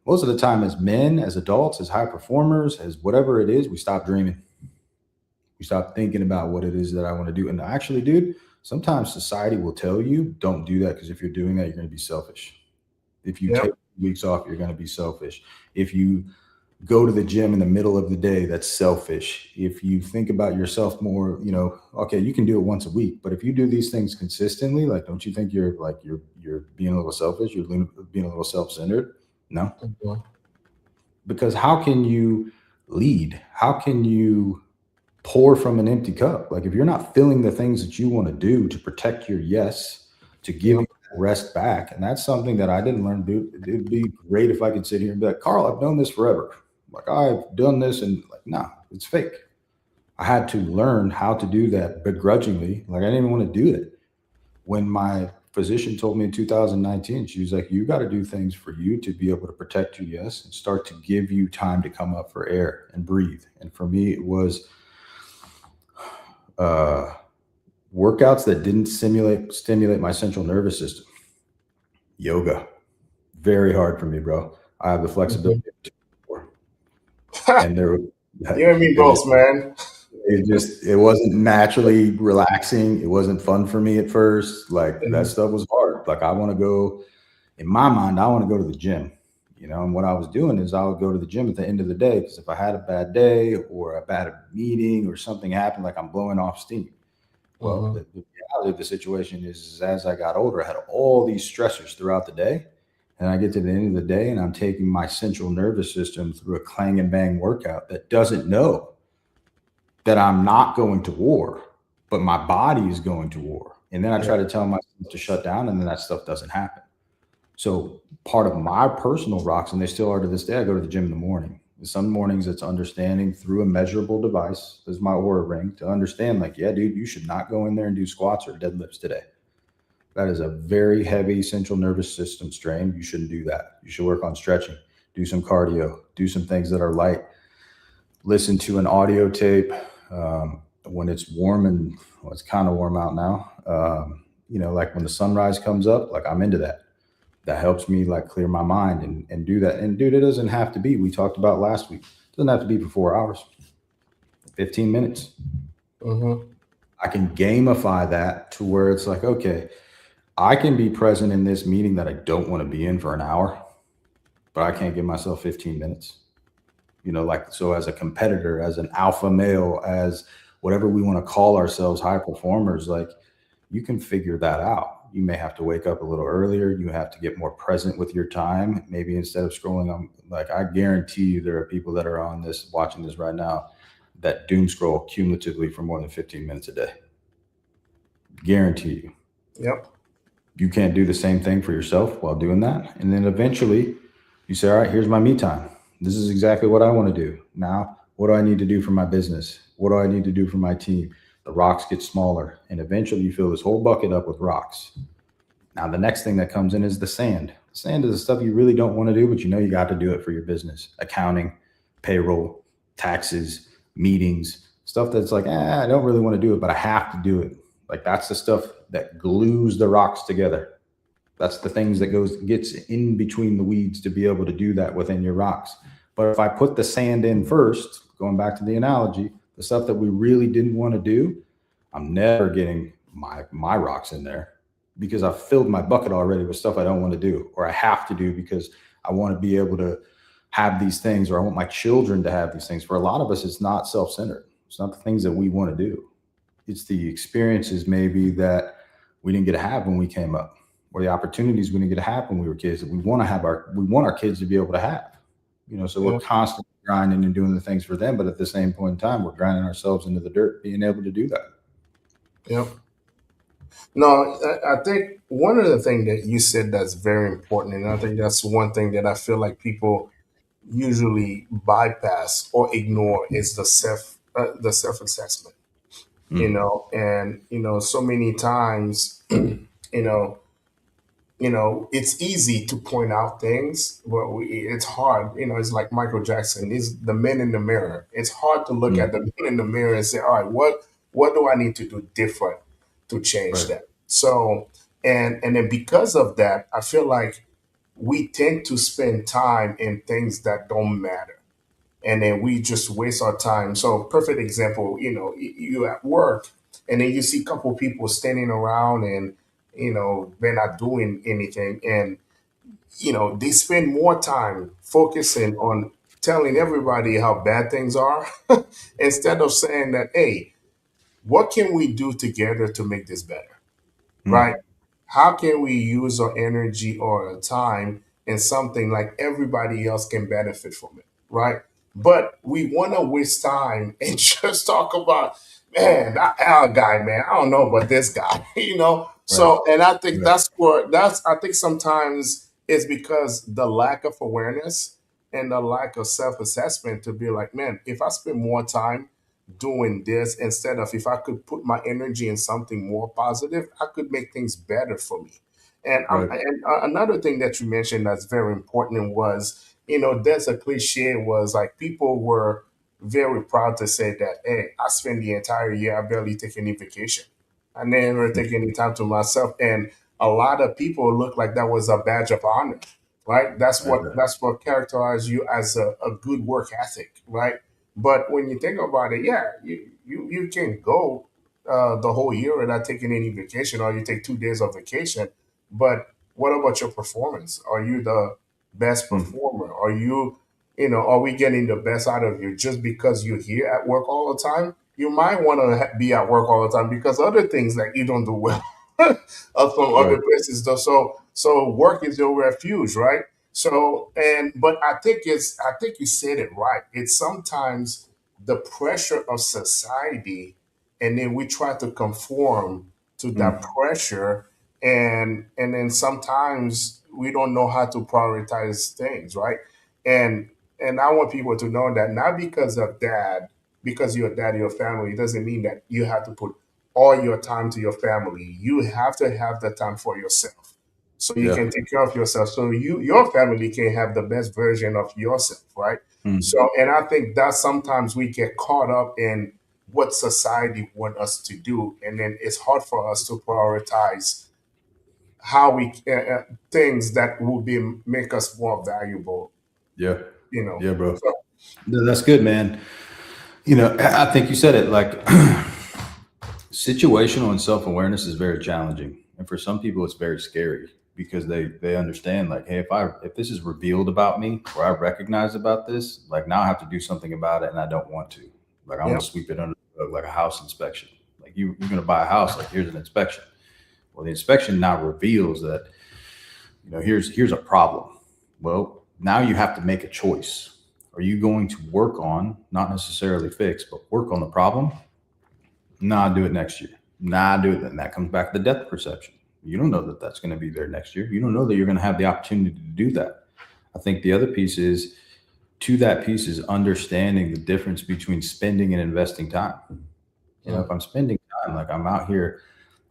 Most of the time as men, as adults, as high performers, as whatever it is, we stop dreaming. We stop thinking about what it is that I want to do. And actually, dude, sometimes society will tell you, don't do that because if you're doing that, you're going to be selfish. If you take Yep. weeks off, you're going to be selfish. If you go to the gym in the middle of the day, that's selfish. If you think about yourself more, okay, you can do it once a week, but if you do these things consistently, like, don't you think you're being a little selfish? You're being a little self-centered? No, Mm-hmm. because how can you lead? How can you pour from an empty cup? Like if you're not filling the things that you want to do to protect your yes, to give Yep. you rest back. And that's something that I didn't learn to do. It'd be great if I could sit here and be like, Carl, I've done this forever. Like I've done this and like, no, it's fake. I had to learn how to do that begrudgingly. Like I didn't even want to do it. When my physician told me in 2019, she was like, you got to do things for you to be able to protect your yes and start to give you time to come up for air and breathe. And for me, it was uh, workouts that didn't stimulate my central nervous system. Yoga, very hard for me, bro. I have the Mm-hmm. flexibility and there You and me it just both, man. it wasn't naturally relaxing. It wasn't fun for me at first. Like that Mhm. stuff was hard. Like I want to go in my mind, I want to go to the gym. And what I was doing is I would go to the gym at the end of the day because if I had a bad day or a bad meeting or something happened, like I'm blowing off steam. Well, Mhm. the reality of the situation is as I got older, I had all these stressors throughout the day. And I get to the end of the day and I'm taking my central nervous system through a clang and bang workout that doesn't know that I'm not going to war, but my body is going to war. And then I Yeah. try to tell myself to shut down, and then that stuff doesn't happen. So part of my personal rocks, and they still are to this day, I go to the gym in the morning. And some mornings it's understanding through a measurable device, as my Aura ring, to understand like, yeah, dude, you should not go in there and do squats or deadlifts today. That is a very heavy central nervous system strain. You shouldn't do that. You should work on stretching, do some cardio, do some things that are light, listen to an audio tape when it's warm and well, it's kind of warm out now. Like when the sunrise comes up, like I'm into that. That helps me like clear my mind and do that. And dude, it doesn't have to be, we talked about last week, it doesn't have to be for 4 hours, 15 minutes. Mhm. I can gamify that to where it's like, okay, I can be present in this meeting that I don't want to be in for an hour, but I can't give myself 15 minutes. Like, so as a competitor, as an alpha male, as whatever we want to call ourselves, high performers, like you can figure that out. You may have to wake up a little earlier. You have to get more present with your time. Maybe instead of scrolling on, like, I guarantee you there are people that are on this, watching this right now, that doom scroll cumulatively for more than 15 minutes a day. Guarantee you. Yep. You can't do the same thing for yourself while doing that. And then eventually you say, all right, here's my me time. This is exactly what I want to do. Now, what do I need to do for my business? What do I need to do for my team? The rocks get smaller. And eventually you fill this whole bucket up with rocks. Now, the next thing that comes in is the sand. Sand is the stuff you really don't want to do, but you got to do it for your business. Accounting, payroll, taxes, meetings, stuff that's like, I don't really want to do it, but I have to do it. Like that's the stuff that glues the rocks together. That's the things that gets in between the weeds to be able to do that within your rocks. But if I put the sand in first, going back to the analogy, the stuff that we really didn't want to do, I'm never getting my rocks in there because I've filled my bucket already with stuff I don't want to do or I have to do because I want to be able to have these things or I want my children to have these things. For a lot of us, it's not self-centered. It's not the things that we want to do. It's the experiences maybe that we didn't get to have when we came up, or the opportunities we didn't get to have when we were kids that we want our kids to be able to have. So we're Yeah. constantly grinding and doing the things for them, but at the same point in time, we're grinding ourselves into the dirt, being able to do that. Yeah. No, I think one of the things that you said that's very important, and I think that's one thing that I feel like people usually bypass or ignore is the self assessment. Mm. And so many times, know, it's easy to point out things, but it's hard. It's like Michael Jackson is the man in the mirror. It's hard to look at Mm. the man in the mirror and say, all right, what do I need to do different to change Right. that? So, and then because of that, I feel like we tend to spend time in things that don't matter, and then we just waste our time. So, perfect example, you at work, and then you see a couple people standing around, and they're not doing anything, and they spend more time focusing on telling everybody how bad things are instead of saying that, hey, what can we do together to make this better? Right? Mm. How can we use our energy or our time in something like everybody else can benefit from it? Right? But we want to waste time and just talk about, man, that Al guy, man, I don't know about this guy, Right. So, and I think Right. I think sometimes it's because the lack of awareness and the lack of self assessment to be like, man, if I spend more time doing this instead of, if I could put my energy in something more positive, I could make things better for me. Right. And another thing that you mentioned that's very important was, there's a cliche was like people were very proud to say that, hey, I spend the entire year, I barely take any vacation. I never Mm. take any time to myself. And a lot of people look like that was a badge of honor, right? Right. Right. That's what characterized you as a good work ethic, right? But when you think about it, yeah, you can go the whole year without taking any vacation, or you take 2 days of vacation. But what about your performance? Are you the best Mm. performer? Are we getting the best out of you just because you're here at work all the time? You might want to be at work all the time because other things that you don't do well from Right. other places. So work is your refuge, right? So, but I think you said it right. It's sometimes the pressure of society, and then we try to conform to that Mm. pressure, and then sometimes we don't know how to prioritize things, right? And and I want people to know that not because of dad, because you're a dad of your family, it doesn't mean that you have to put all your time to your family. You have to have the time for yourself, so you Yeah. can take care of yourself, so your family can have the best version of yourself, right? Mm. So, and I think that sometimes we get caught up in what society want us to do, and then it's hard for us to prioritize how we things that will be make us more valuable, Yeah. you know. Yeah, bro. So, No, that's good, man. I think you said it like situational and self awareness is very challenging, and for some people, it's very scary because they understand like, hey, if this is revealed about me or I recognize about this, like now I have to do something about it, and I don't want to. Like I'm yeah, gonna sweep it under the rug like a house inspection. Like you're gonna buy a house, like here's an inspection. Well, the inspection now reveals that here's a problem. Well, now you have to make a choice. Are you going to work on, not necessarily fix, but work on the problem? Nah, do it next year. Nah, do it. And that comes back to the depth perception. You don't know that that's going to be there next year. You don't know that you're going to have the opportunity to do that. I think the other piece is to that piece is understanding the difference between spending and investing time. yeah, If I'm spending time, like I'm out here,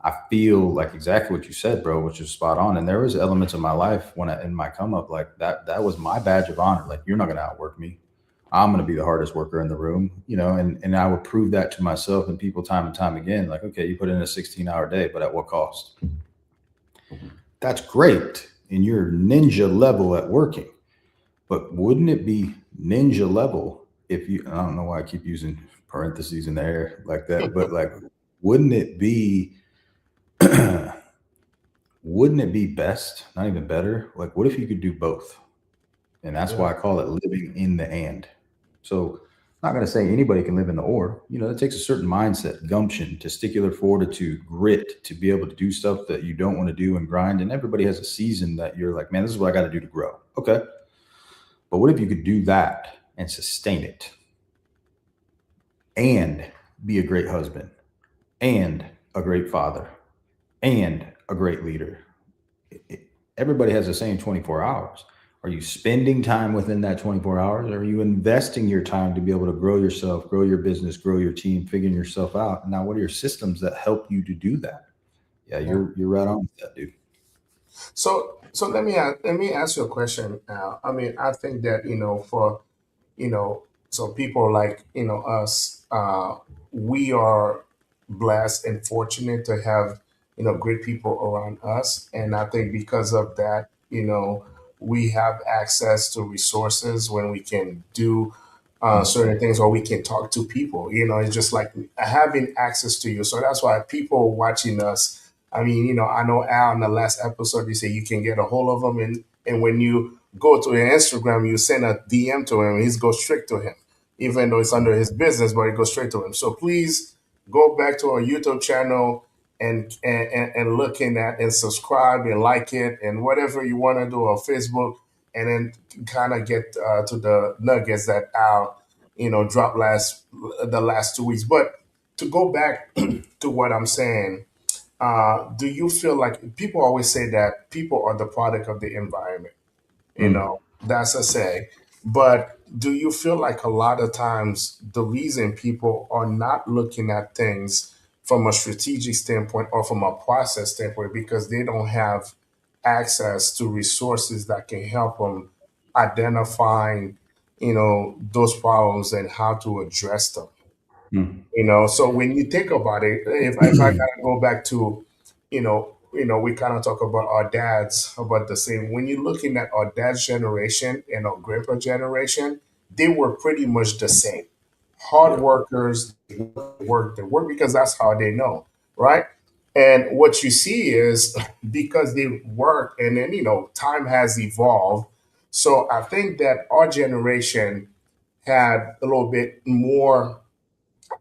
I feel like exactly what you said, bro, which is spot on. And there was elements of my life in my come up, like that was my badge of honor. Like you're not going to outwork me. I'm going to be the hardest worker in the room, and I would prove that to myself and people time and time again. Like, okay, you put in a 16-hour day, but at what cost? That's great. And you're ninja level at working, but wouldn't it be ninja level if you, I don't know why I keep using parentheses in there like that, but like, wouldn't it be, wouldn't it be best, not even better? Like, what if you could do both? And that's yeah, why I call it living in the and. So not going to say anybody can live in the or. It takes a certain mindset, gumption, testicular fortitude, grit to be able to do stuff that you don't want to do and grind. And everybody has a season that you're like, man, this is what I got to do to grow. Okay. But what if you could do that and sustain it and be a great husband and a great father and a great leader? Everybody has the same 24 hours. Are you spending time within that 24 hours? Or are you investing your time to be able to grow yourself, grow your business, grow your team, figuring yourself out? Now, what are your systems that help you to do that? Yeah, Yeah. you're right on with that, dude. So let me ask you a question now. I mean, I think that for you know so people like us, we are blessed and fortunate to have great people around us, and I think because of that, we have access to resources when we can do Mm, certain things, or we can talk to people. It's just like having access to you. So that's why people watching us, I mean, I know Al in the last episode, he said you can get a hold of him, and when you go to your Instagram, you send a DM to him, and he's go straight to him, even though it's under his business, but it goes straight to him. So please go back to our YouTube channel and look in that and subscribe and like it and whatever you want to do on Facebook, and then kind of get to the nuggets that Al dropped the last 2 weeks. But to go back to what I'm saying, do you feel like people always say that people are the product of the environment? mm, That's a say. But do you feel like a lot of times the reason people are not looking at things from a strategic standpoint or from a process standpoint because they don't have access to resources that can help them identifying, those problems and how to address them? mm, So when you think about it, if I gotta go back to, we kind of talk about our dads about the same. When you're looking at our dad's generation and our grandpa generation, they were pretty much the same. Hard yeah. workers, they work because that's how they know, right? And what you see is because they work, and then time has evolved. So I think that our generation had a little bit more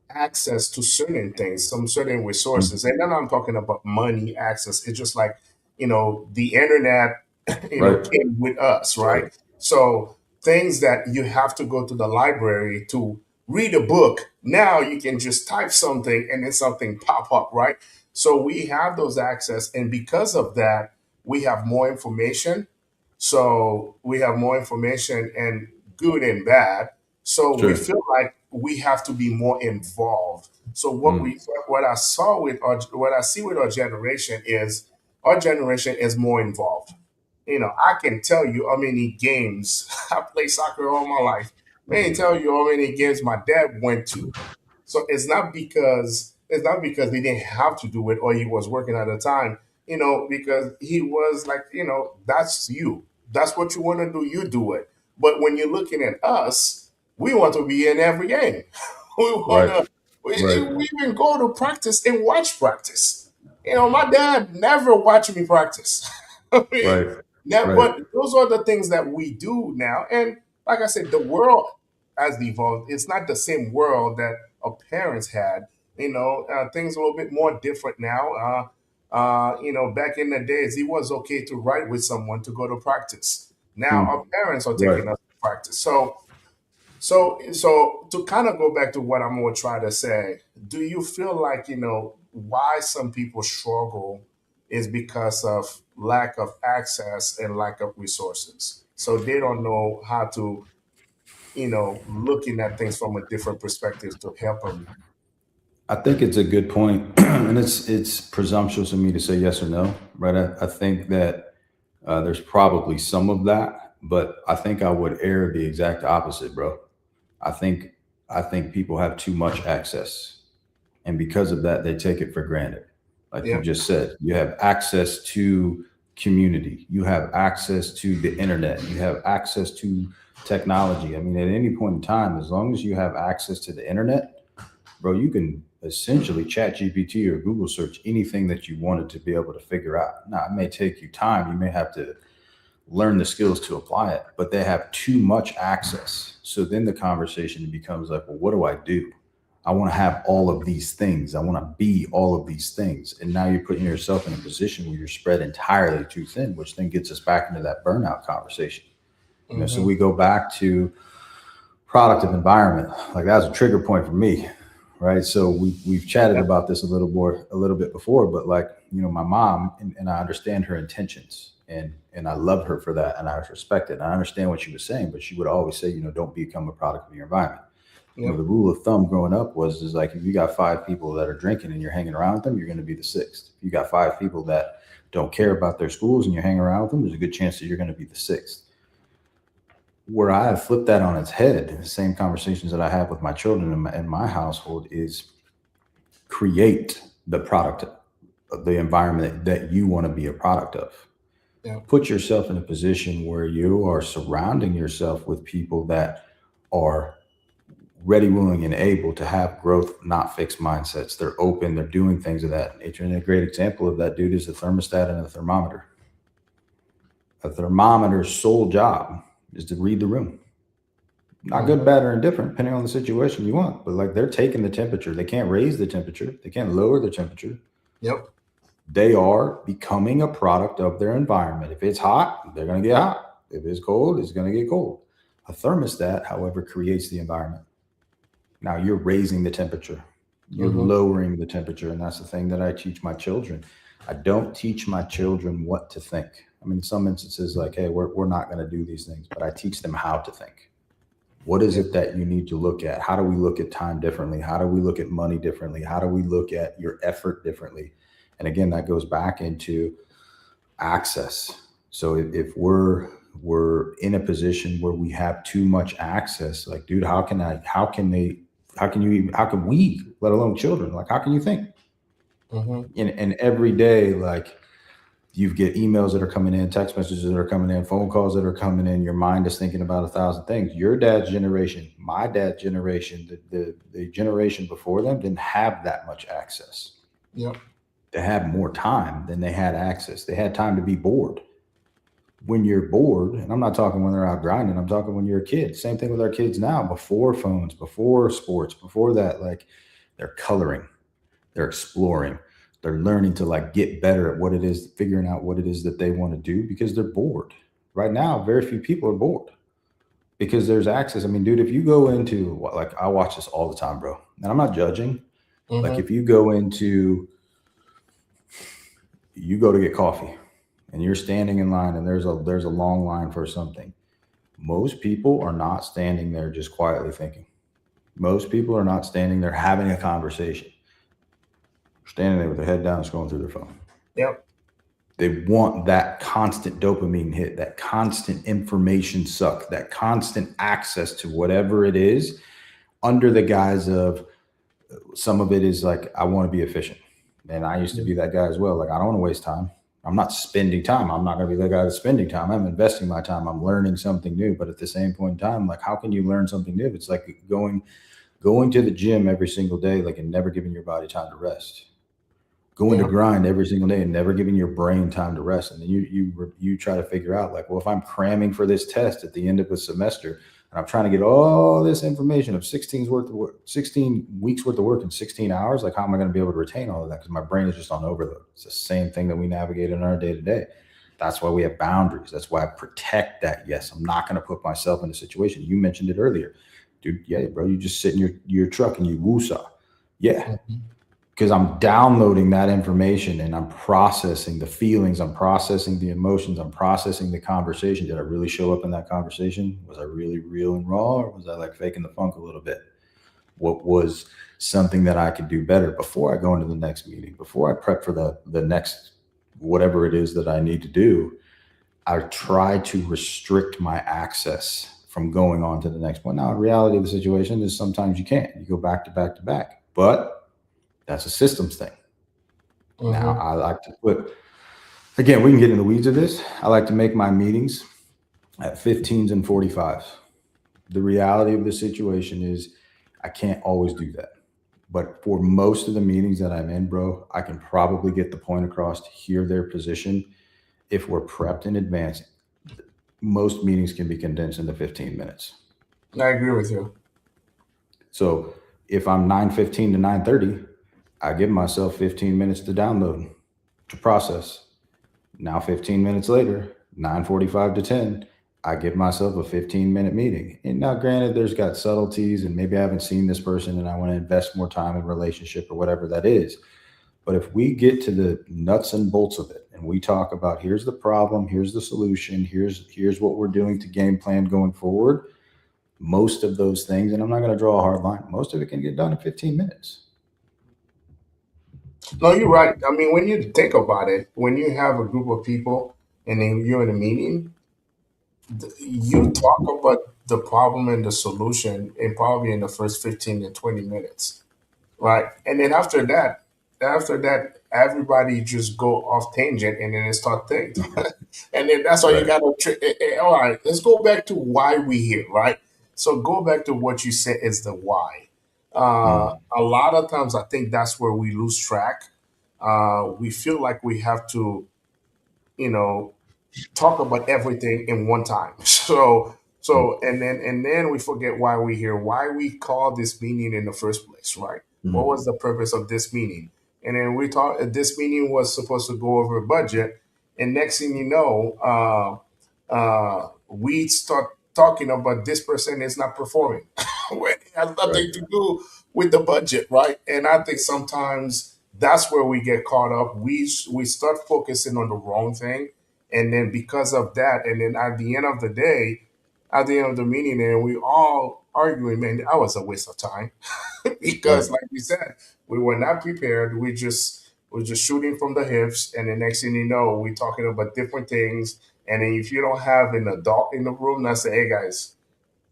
access to certain things, some certain Mm, resources. And then I'm talking about money access. It's just like, the internet, right. came with us, right? Right. So things that you have to go to the library to read a book, now you can just type something and then something pop up, right? So we have those access. And because of that, we have more information. So we have more information, and good and bad. So we Sure. feel like we have to be more involved. So Mm, what I see with our generation is our generation is more involved. I can tell you how many games I played soccer all my life. I can tell you how many games my dad went to. So it's not because he didn't have to do it or he was working at the time, because he was like, that's you. That's what you want to do, you do it. But when you're looking at us, we want to be in every game. We want right. to Right. we even go to practice and watch practice. My dad never watched me practice. I mean, Right. Right. but those are the things that we do now. And like I said, the world has evolved. It's not the same world that our parents had. Things are a little bit more different now. Back in the days, it was okay to ride with someone to go to practice. Now our Mm, parents are right. taking us to practice. So to kind of go back to what I'm going to try to say, do you feel like, why some people struggle is because of lack of access and lack of resources. So they don't know how to, looking at things from a different perspective to help them. I think it's a good point, and it's presumptuous of me to say yes or no, right? I think that there's probably some of that, but I think I would err the exact opposite, bro. I think I think people have too much access, and because of that, they take it for granted. Like you Yeah. just said, you have access to community, you have access to the internet, you have access to technology. I mean, at any point in time, as long as you have access to the internet, bro, you can essentially chat GPT or Google search anything that you wanted to be able to figure out. Now, it may take you time. You may have to learn the skills to apply it, but they have too much access. So then the conversation becomes like, well, what do I do? I want to have all of these things. I want to be all of these things. And now you're putting yourself in a position where you're spread entirely too thin, which then gets us back into that burnout conversation. You know, so we go back to productive environment. Like that was a trigger point for me, right? So we've chatted about this a little bit before, but like, you know, my mom, and I understand her intentions, and I love her for that, and I respect it. And I understand what she was saying, but she would always say, you know, don't become a product of your environment. You know, the rule of thumb growing up is like, if you got 5 people that are drinking and you're hanging around with them, you're going to be the 6th. If you got 5 people that don't care about their schools and you're hanging around with them, there's a good chance that you're going to be the 6th. Where I have flipped that on its head, the same conversations that I have with my children in my household, is create the product of the environment that you want to be a product of. Yeah. Put yourself in a position where you are surrounding yourself with people that are ready, willing, and able to have growth, not fixed mindsets. They're open, they're doing things of that nature. And a great example of that, dude, is the thermostat and the thermometer. A thermometer's sole job is to read the room. Not good, bad, or indifferent, depending on the situation you want. But like, they're taking the temperature. They can't raise the temperature. They can't lower the temperature. Yep. They are becoming a product of their environment. If it's hot, they're going to get hot. If it's cold, it's going to get cold. A thermostat, however, creates the environment. Now you're raising the temperature. You're lowering the temperature. And that's the thing that I teach my children. I don't teach my children what to think. I mean, in some instances, like, hey, we're not going to do these things, but I teach them how to think. What is it that you need to look at? How do we look at time differently? How do we look at money differently? How do we look at your effort differently? And again, that goes back into access. So if we're in a position where we have too much access, like, dude, how can we, let alone children, like, how can you think? And every day, like, you get emails that are coming in, text messages that are coming in, phone calls that are coming in. Your mind is thinking about 1,000 things. Your dad's generation, my dad's generation, the generation before them didn't have that much access. Yep. They had more time than they had access. They had time to be bored. When you're bored, and I'm not talking when they're out grinding, I'm talking when you're a kid. Same thing with our kids now, before phones, before sports, before that, like, they're coloring, they're exploring, they're learning to like get better at what it is, figuring out what it is that they want to do because they're bored. Right now, very few people are bored because there's access. I mean, dude, if you go into, like, I watch this all the time, bro, and I'm not judging. Like, if you go to get coffee and you're standing in line and there's a long line for something, most people are not standing there just quietly thinking. Most people are not standing there having a conversation. They're standing there with their head down, scrolling through their phone. Yep. They want that constant dopamine hit, that constant information suck, that constant access to whatever it is, under the guise of, some of it is like, I want to be efficient. And I used to be that guy as well. Like, I don't want to waste time. I'm not spending time. I'm not going to be that guy that's spending time. I'm investing my time. I'm learning something new. But at the same point in time, like, how can you learn something new? It's like going to the gym every single day, like, and never giving your body time to rest. Going to grind every single day and never giving your brain time to rest. And then you try to figure out, like, well, if I'm cramming for this test at the end of a semester and I'm trying to get all this information of 16 weeks worth of work in 16 hours, like, how am I going to be able to retain all of that? Because my brain is just on overload. It's the same thing that we navigate in our day to day. That's why we have boundaries. That's why I protect that. Yes, I'm not going to put myself in a situation. You mentioned it earlier, dude. Yeah, bro, you just sit in your truck and you woosah. Yeah. Because I'm downloading that information and I'm processing the feelings, I'm processing the emotions, I'm processing the conversation. Did I really show up in that conversation? Was I really real and raw, or was I like faking the funk a little bit? What was something that I could do better before I go into the next meeting, before I prep for the next whatever it is that I need to do? I try to restrict my access from going on to the next point. Now, the reality of the situation is sometimes you can't. You go back to back to back, but that's a systems thing. Now, I like to put, again, we can get in the weeds of this. I like to make my meetings at 15s and 45s. The reality of the situation is I can't always do that. But for most of the meetings that I'm in, bro, I can probably get the point across to hear their position if we're prepped in advance. most meetings can be condensed into 15 minutes. I agree with you. So if I'm 9:15 to 9:30, I give myself 15 minutes to download, to process. Now 15 minutes later, 9:45 to 10, I give myself a 15-minute meeting. And now granted, there's got subtleties and maybe I haven't seen this person and I want to invest more time in relationship or whatever that is. But if we get to the nuts and bolts of it and we talk about here's the problem, here's the solution, here's what we're doing to game plan going forward, most of those things, and I'm not going to draw a hard line, most of it can get done in 15 minutes. No, you're right. I mean, when you think about it, when you have a group of people and then you're in a meeting, you talk about the problem and the solution and probably in the first 15 to 20 minutes, right? And then after that, everybody just go off tangent and then they start thinking. And then that's why you Right. got to, all right, let's go back to why we here, right? So go back to what you said is the why. Mm, A lot of times I think that's where we lose track. We feel like we have to, you know, talk about everything in one time. mm, And then we forget why we're here, why we call this meeting in the first place, right? What mm. was the purpose of this meeting? And then we thought this meeting was supposed to go over budget, and next thing you know, we start talking about this person is not performing when it has Right. nothing to do with the budget, right? And I think sometimes that's where we get caught up. We start focusing on the wrong thing, and then because of that, and then at the end of the day, at the end of the meeting, and we all arguing, man, that was a waste of time. Because Right. like we said, we were not prepared. We're just shooting from the hips, and the next thing you know, we're talking about different things. And then if you don't have an adult in the room, I say, hey guys,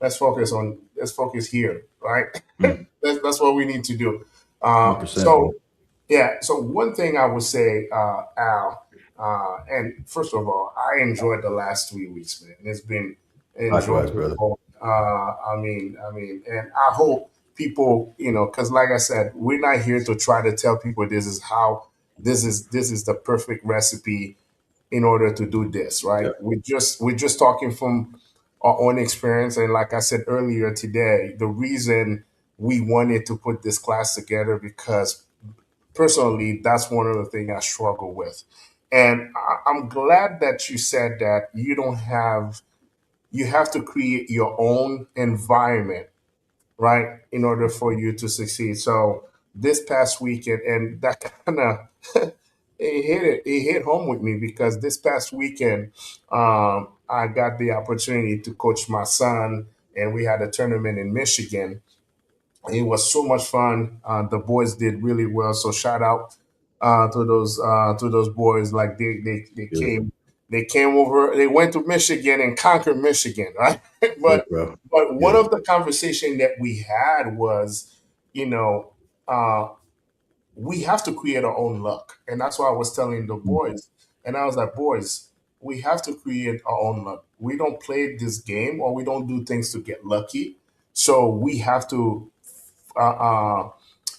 let's focus here, right? Mm. That's what we need to do. 100%, So man. yeah, so one thing I would say, Al, and first of all, I enjoyed the last 3 weeks, man. It's been Likewise, brother. enjoyable. And I hope people, because like I said, we're not here to try to tell people this is the perfect recipe in order to do this, Yeah. right? We're just talking from our own experience, and like I said earlier today, the reason we wanted to put this class together because personally, that's one of the things I struggle with. And I'm glad that you said that you have to create your own environment, right, in order for you to succeed. So this past weekend, and that kind of it hit home with me because this past weekend, I got the opportunity to coach my son, and we had a tournament in Michigan. It was so much fun. The boys did really well. So shout out to those boys. Like Beautiful. they came over. They went to Michigan and conquered Michigan, right? Yeah, but bro. but one Beautiful. of the conversation that we had was, you know, uh, we have to create our own luck. And that's why I was telling the Mm. boys. And I was like, boys, we have to create our own luck. We don't play this game or we don't do things to get lucky. So we have to uh, uh,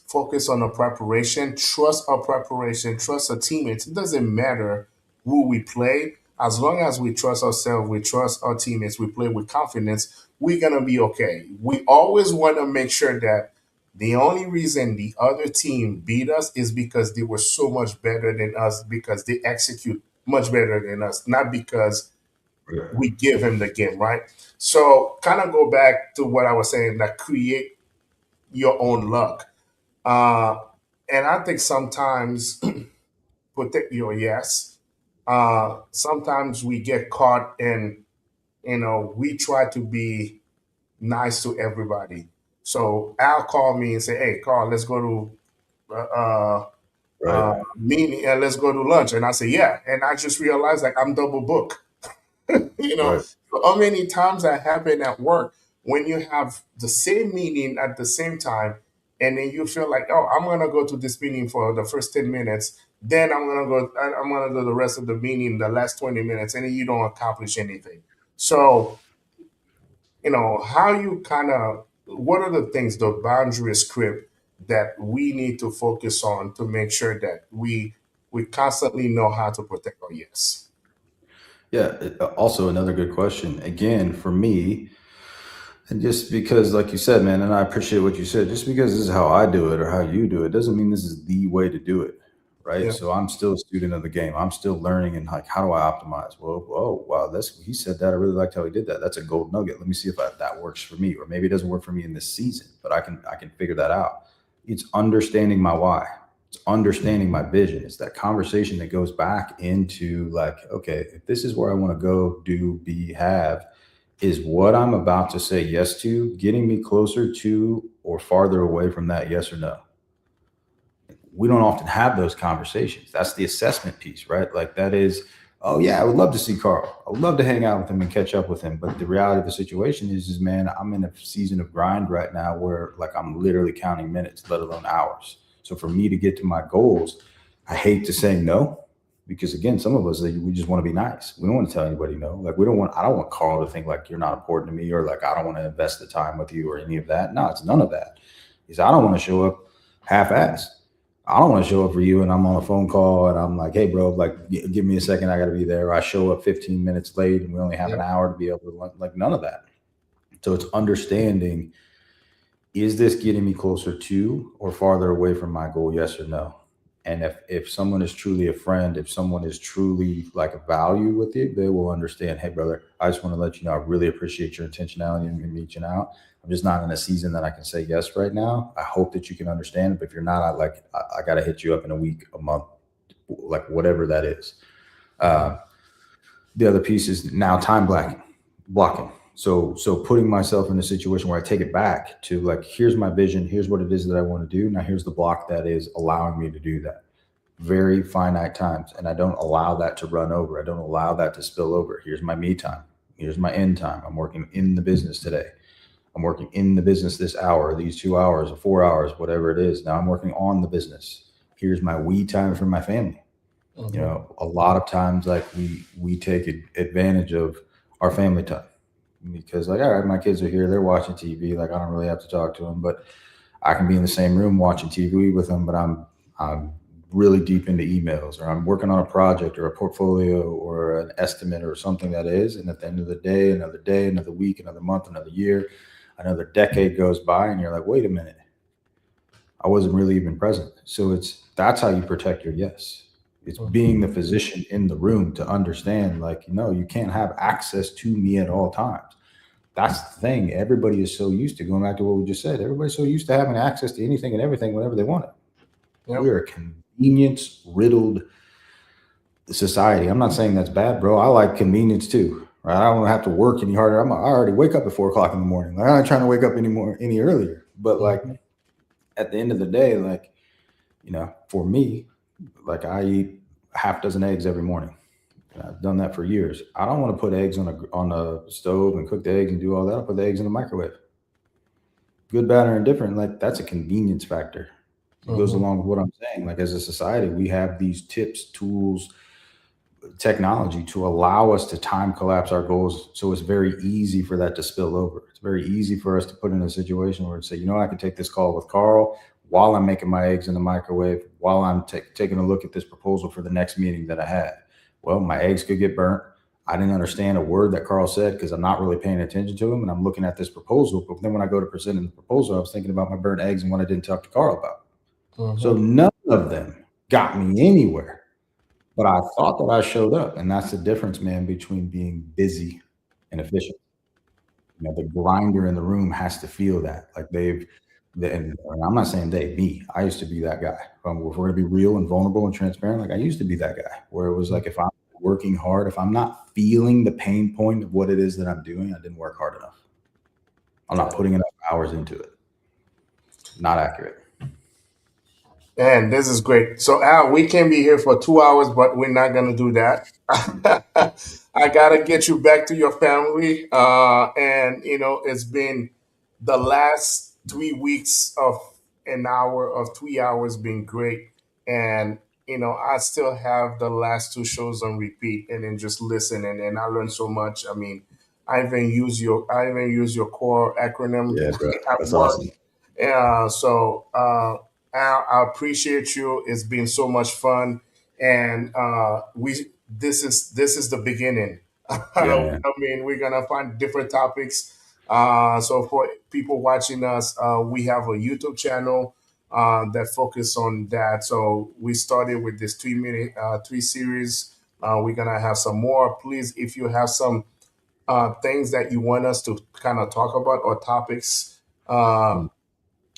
focus on our preparation, trust our preparation, trust our teammates. It doesn't matter who we play. As long as we trust ourselves, we trust our teammates, we play with confidence, we're going to be okay. We always want to make sure that the only reason the other team beat us is because they were so much better than us, because they execute much better than us, not because Right. we give him the game, right? So, kind of go back to what I was saying, that create your own luck. Uh, and I think sometimes, protect your yes. Sometimes we get caught in, we try to be nice to everybody. So Al called me and said, "Hey, Carl, let's go to Right. meeting and let's go to lunch." And I said, "Yeah." And I just realized like I'm double booked. you know, Right. how many times that happen at work when you have the same meeting at the same time, and then you feel like, oh, I'm gonna go to this meeting for the first 10 minutes, then I'm gonna go the rest of the meeting, the last 20 minutes, and then you don't accomplish anything. So, how you kind of, what are the things, the boundary script that we need to focus on to make sure that we constantly know how to protect our yes. Yeah. Also, another good question. Again, for me, and just because, like you said, man, and I appreciate what you said, just because this is how I do it or how you do it doesn't mean this is the way to do it. Right. Yeah. So I'm still a student of the game. I'm still learning and like, how do I optimize? Well, oh, wow, he said that. I really liked how he did that. That's a gold nugget. Let me see if that works for me. Or maybe it doesn't work for me in this season, but I can figure that out. It's understanding my why. It's understanding my vision. It's that conversation that goes back into like, okay, if this is where I want to go, do, be, have, is what I'm about to say yes to getting me closer to or farther away from that yes or no? We don't often have those conversations. That's the assessment piece, right? Like that is, oh yeah, I would love to see Carl. I would love to hang out with him and catch up with him. But the reality of the situation is man, I'm in a season of grind right now where like I'm literally counting minutes, let alone hours. So for me to get to my goals, I hate to say no, because again, some of us we just want to be nice. We don't want to tell anybody no. Like I don't want Carl to think like you're not important to me or like I don't want to invest the time with you or any of that. No, it's none of that. Is I don't want to show up half-assed. I don't want to show up for you and I'm on a phone call and I'm like, hey, bro, like, give me a second. I got to be there. Or I show up 15 minutes late and we only have an Yeah. hour to be able to, like, none of that. So it's understanding, is this getting me closer to or farther away from my goal? Yes or no? And if someone is truly a friend, if someone is truly like a value with you, they will understand, hey, brother, I just want to let you know, I really appreciate your intentionality and reaching out. I'm just not in a season that I can say yes right now. I hope that you can understand. But if you're not, I got to hit you up in a week, a month, like whatever that is. Mhm. The other piece is now time blocking. So putting myself in a situation where I take it back to like, here's my vision, here's what it is that I want to do. Now here's the block that is allowing me to do that. Very finite times. And I don't allow that to run over. I don't allow that to spill over. Here's my me time. Here's my end time. I'm working in the business today. I'm working in the business this hour, these 2 hours or 4 hours, whatever it is. Now I'm working on the business. Here's my we time for my family. Mhm. A lot of times like we take advantage of our family time because like, all right, my kids are here, they're watching TV, like I don't really have to talk to them, but I can be in the same room watching TV with them, but I'm really deep into emails or I'm working on a project or a portfolio or an estimate or something that is. And at the end of the day, another week, another month, another year, another decade goes by and you're like, wait a minute, I wasn't really even present. So that's how you protect your yes. It's Mhm. being the physician in the room to understand, like, you can't have access to me at all times. That's the thing. Everybody is so used to going back to what we just said. Everybody's so used to having access to anything and everything whenever they want it. Yep. We're a convenience riddled society. I'm not saying that's bad, bro. I like convenience too. Right? I don't have to work any harder. I already wake up at 4 o'clock in the morning. Like, I'm not trying to wake up any earlier. But like Mhm. at the end of the day, like, for me, like I eat half dozen eggs every morning. And I've done that for years. I don't want to put eggs on a stove and cook the eggs and do all that. I'll put the eggs in the microwave. Good, bad, or indifferent. Like that's a convenience factor. It goes Mhm. along with what I'm saying. Like as a society, we have these tips, tools, technology to allow us to time collapse our goals. So it's very easy for that to spill over. It's very easy for us to put in a situation where it's say, I can take this call with Carl while I'm making my eggs in the microwave, while I'm taking a look at this proposal for the next meeting that I had. Well, my eggs could get burnt. I didn't understand a word that Carl said because I'm not really paying attention to him and I'm looking at this proposal. But then when I go to present the proposal, I was thinking about my burnt eggs and what I didn't talk to Carl about. So Mhm. none of them got me anywhere, but I thought that I showed up, and that's the difference, man, between being busy and efficient. The grinder in the room has to feel that, like and I'm not saying they, me. I used to be that guy. If we're gonna be real and vulnerable and transparent, like I used to be that guy, where it was like if I'm working hard, if I'm not feeling the pain point of what it is that I'm doing, I didn't work hard enough. I'm not Yeah. putting enough hours into it. Not accurate. And this is great. So Al, we can be here for 2 hours, but we're not gonna do that. I gotta get you back to your family. And it's been the last 3 weeks of an hour of 3 hours been great. And I still have the last two shows on repeat and then just listen and I learned so much. I mean, I even use your core acronym Yeah, bro. at That's work. awesome. So Al, I appreciate you. It's been so much fun, and this is the beginning. I Yeah. mean, we're gonna find different topics. So for people watching us, we have a YouTube channel that focus on that. So we started with this 3 minute three series. We're gonna have some more. Please, if you have some things that you want us to kind of talk about or topics uh, Mm.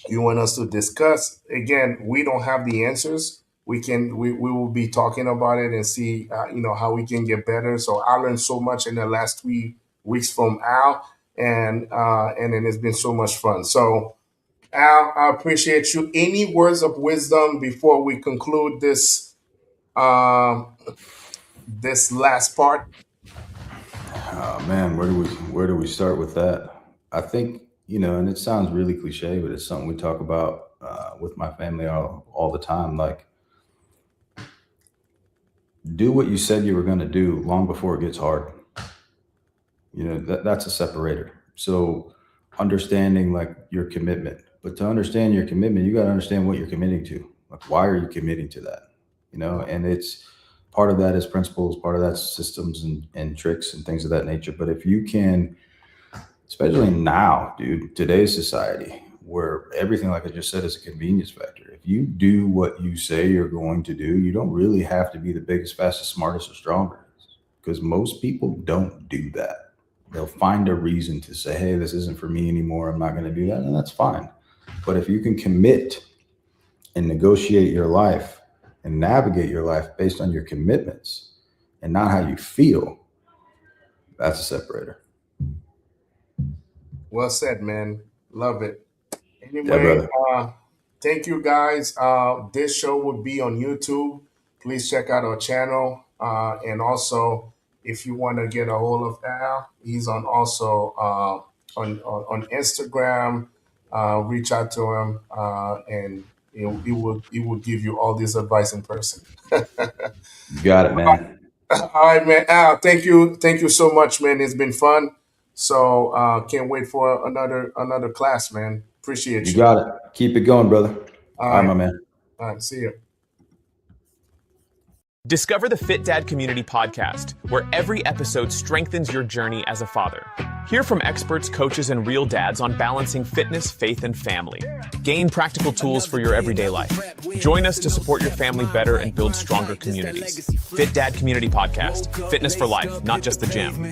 you want us to discuss, again, we don't have the answers. We will be talking about it and see how we can get better. So I learned so much in the last 3 weeks from Al, and then it's been so much fun. So Al, I appreciate you. Any words of wisdom before we conclude um, this last part? Oh man, where do we start with that? I think, and it sounds really cliche, but it's something we talk about with my family all the time. Like, do what you said you were going to do long before it gets hard. That's a separator. So understanding like your commitment, but to understand your commitment, you got to understand what you're committing to. Like, why are you committing to that? And it's part of that is principles, part of that's systems and tricks and things of that nature. But if you can, especially now, dude, today's society where everything, like I just said, is a convenience factor. If you do what you say you're going to do, you don't really have to be the biggest, fastest, smartest, or stronger, because most people don't do that. They'll find a reason to say, hey, this isn't for me anymore. I'm not going to do that. And that's fine. But if you can commit and negotiate your life and navigate your life based on your commitments and not how you feel, that's a separator. Well said, man. Love it. Yeah, Anyway, brother. thank you guys. This show will be on YouTube. Please check out our channel. And also, if you want to get a hold of Al, he's on also on Instagram. Reach out to him, and he will give you all this advice in person. You got it, man. All right, man. Al, thank you so much, man. It's been fun. So can't wait for another class, man. Appreciate You you. got it. Keep it going, brother. All All right, right. my man. All right. See you. Discover the Fit Dad Community Podcast, where every episode strengthens your journey as a father. Hear from experts, coaches, and real dads on balancing fitness, faith, and family. Gain practical tools for your everyday life. Join us to support your family better and build stronger communities. Fit Dad Community Podcast. Fitness for life, not just the gym.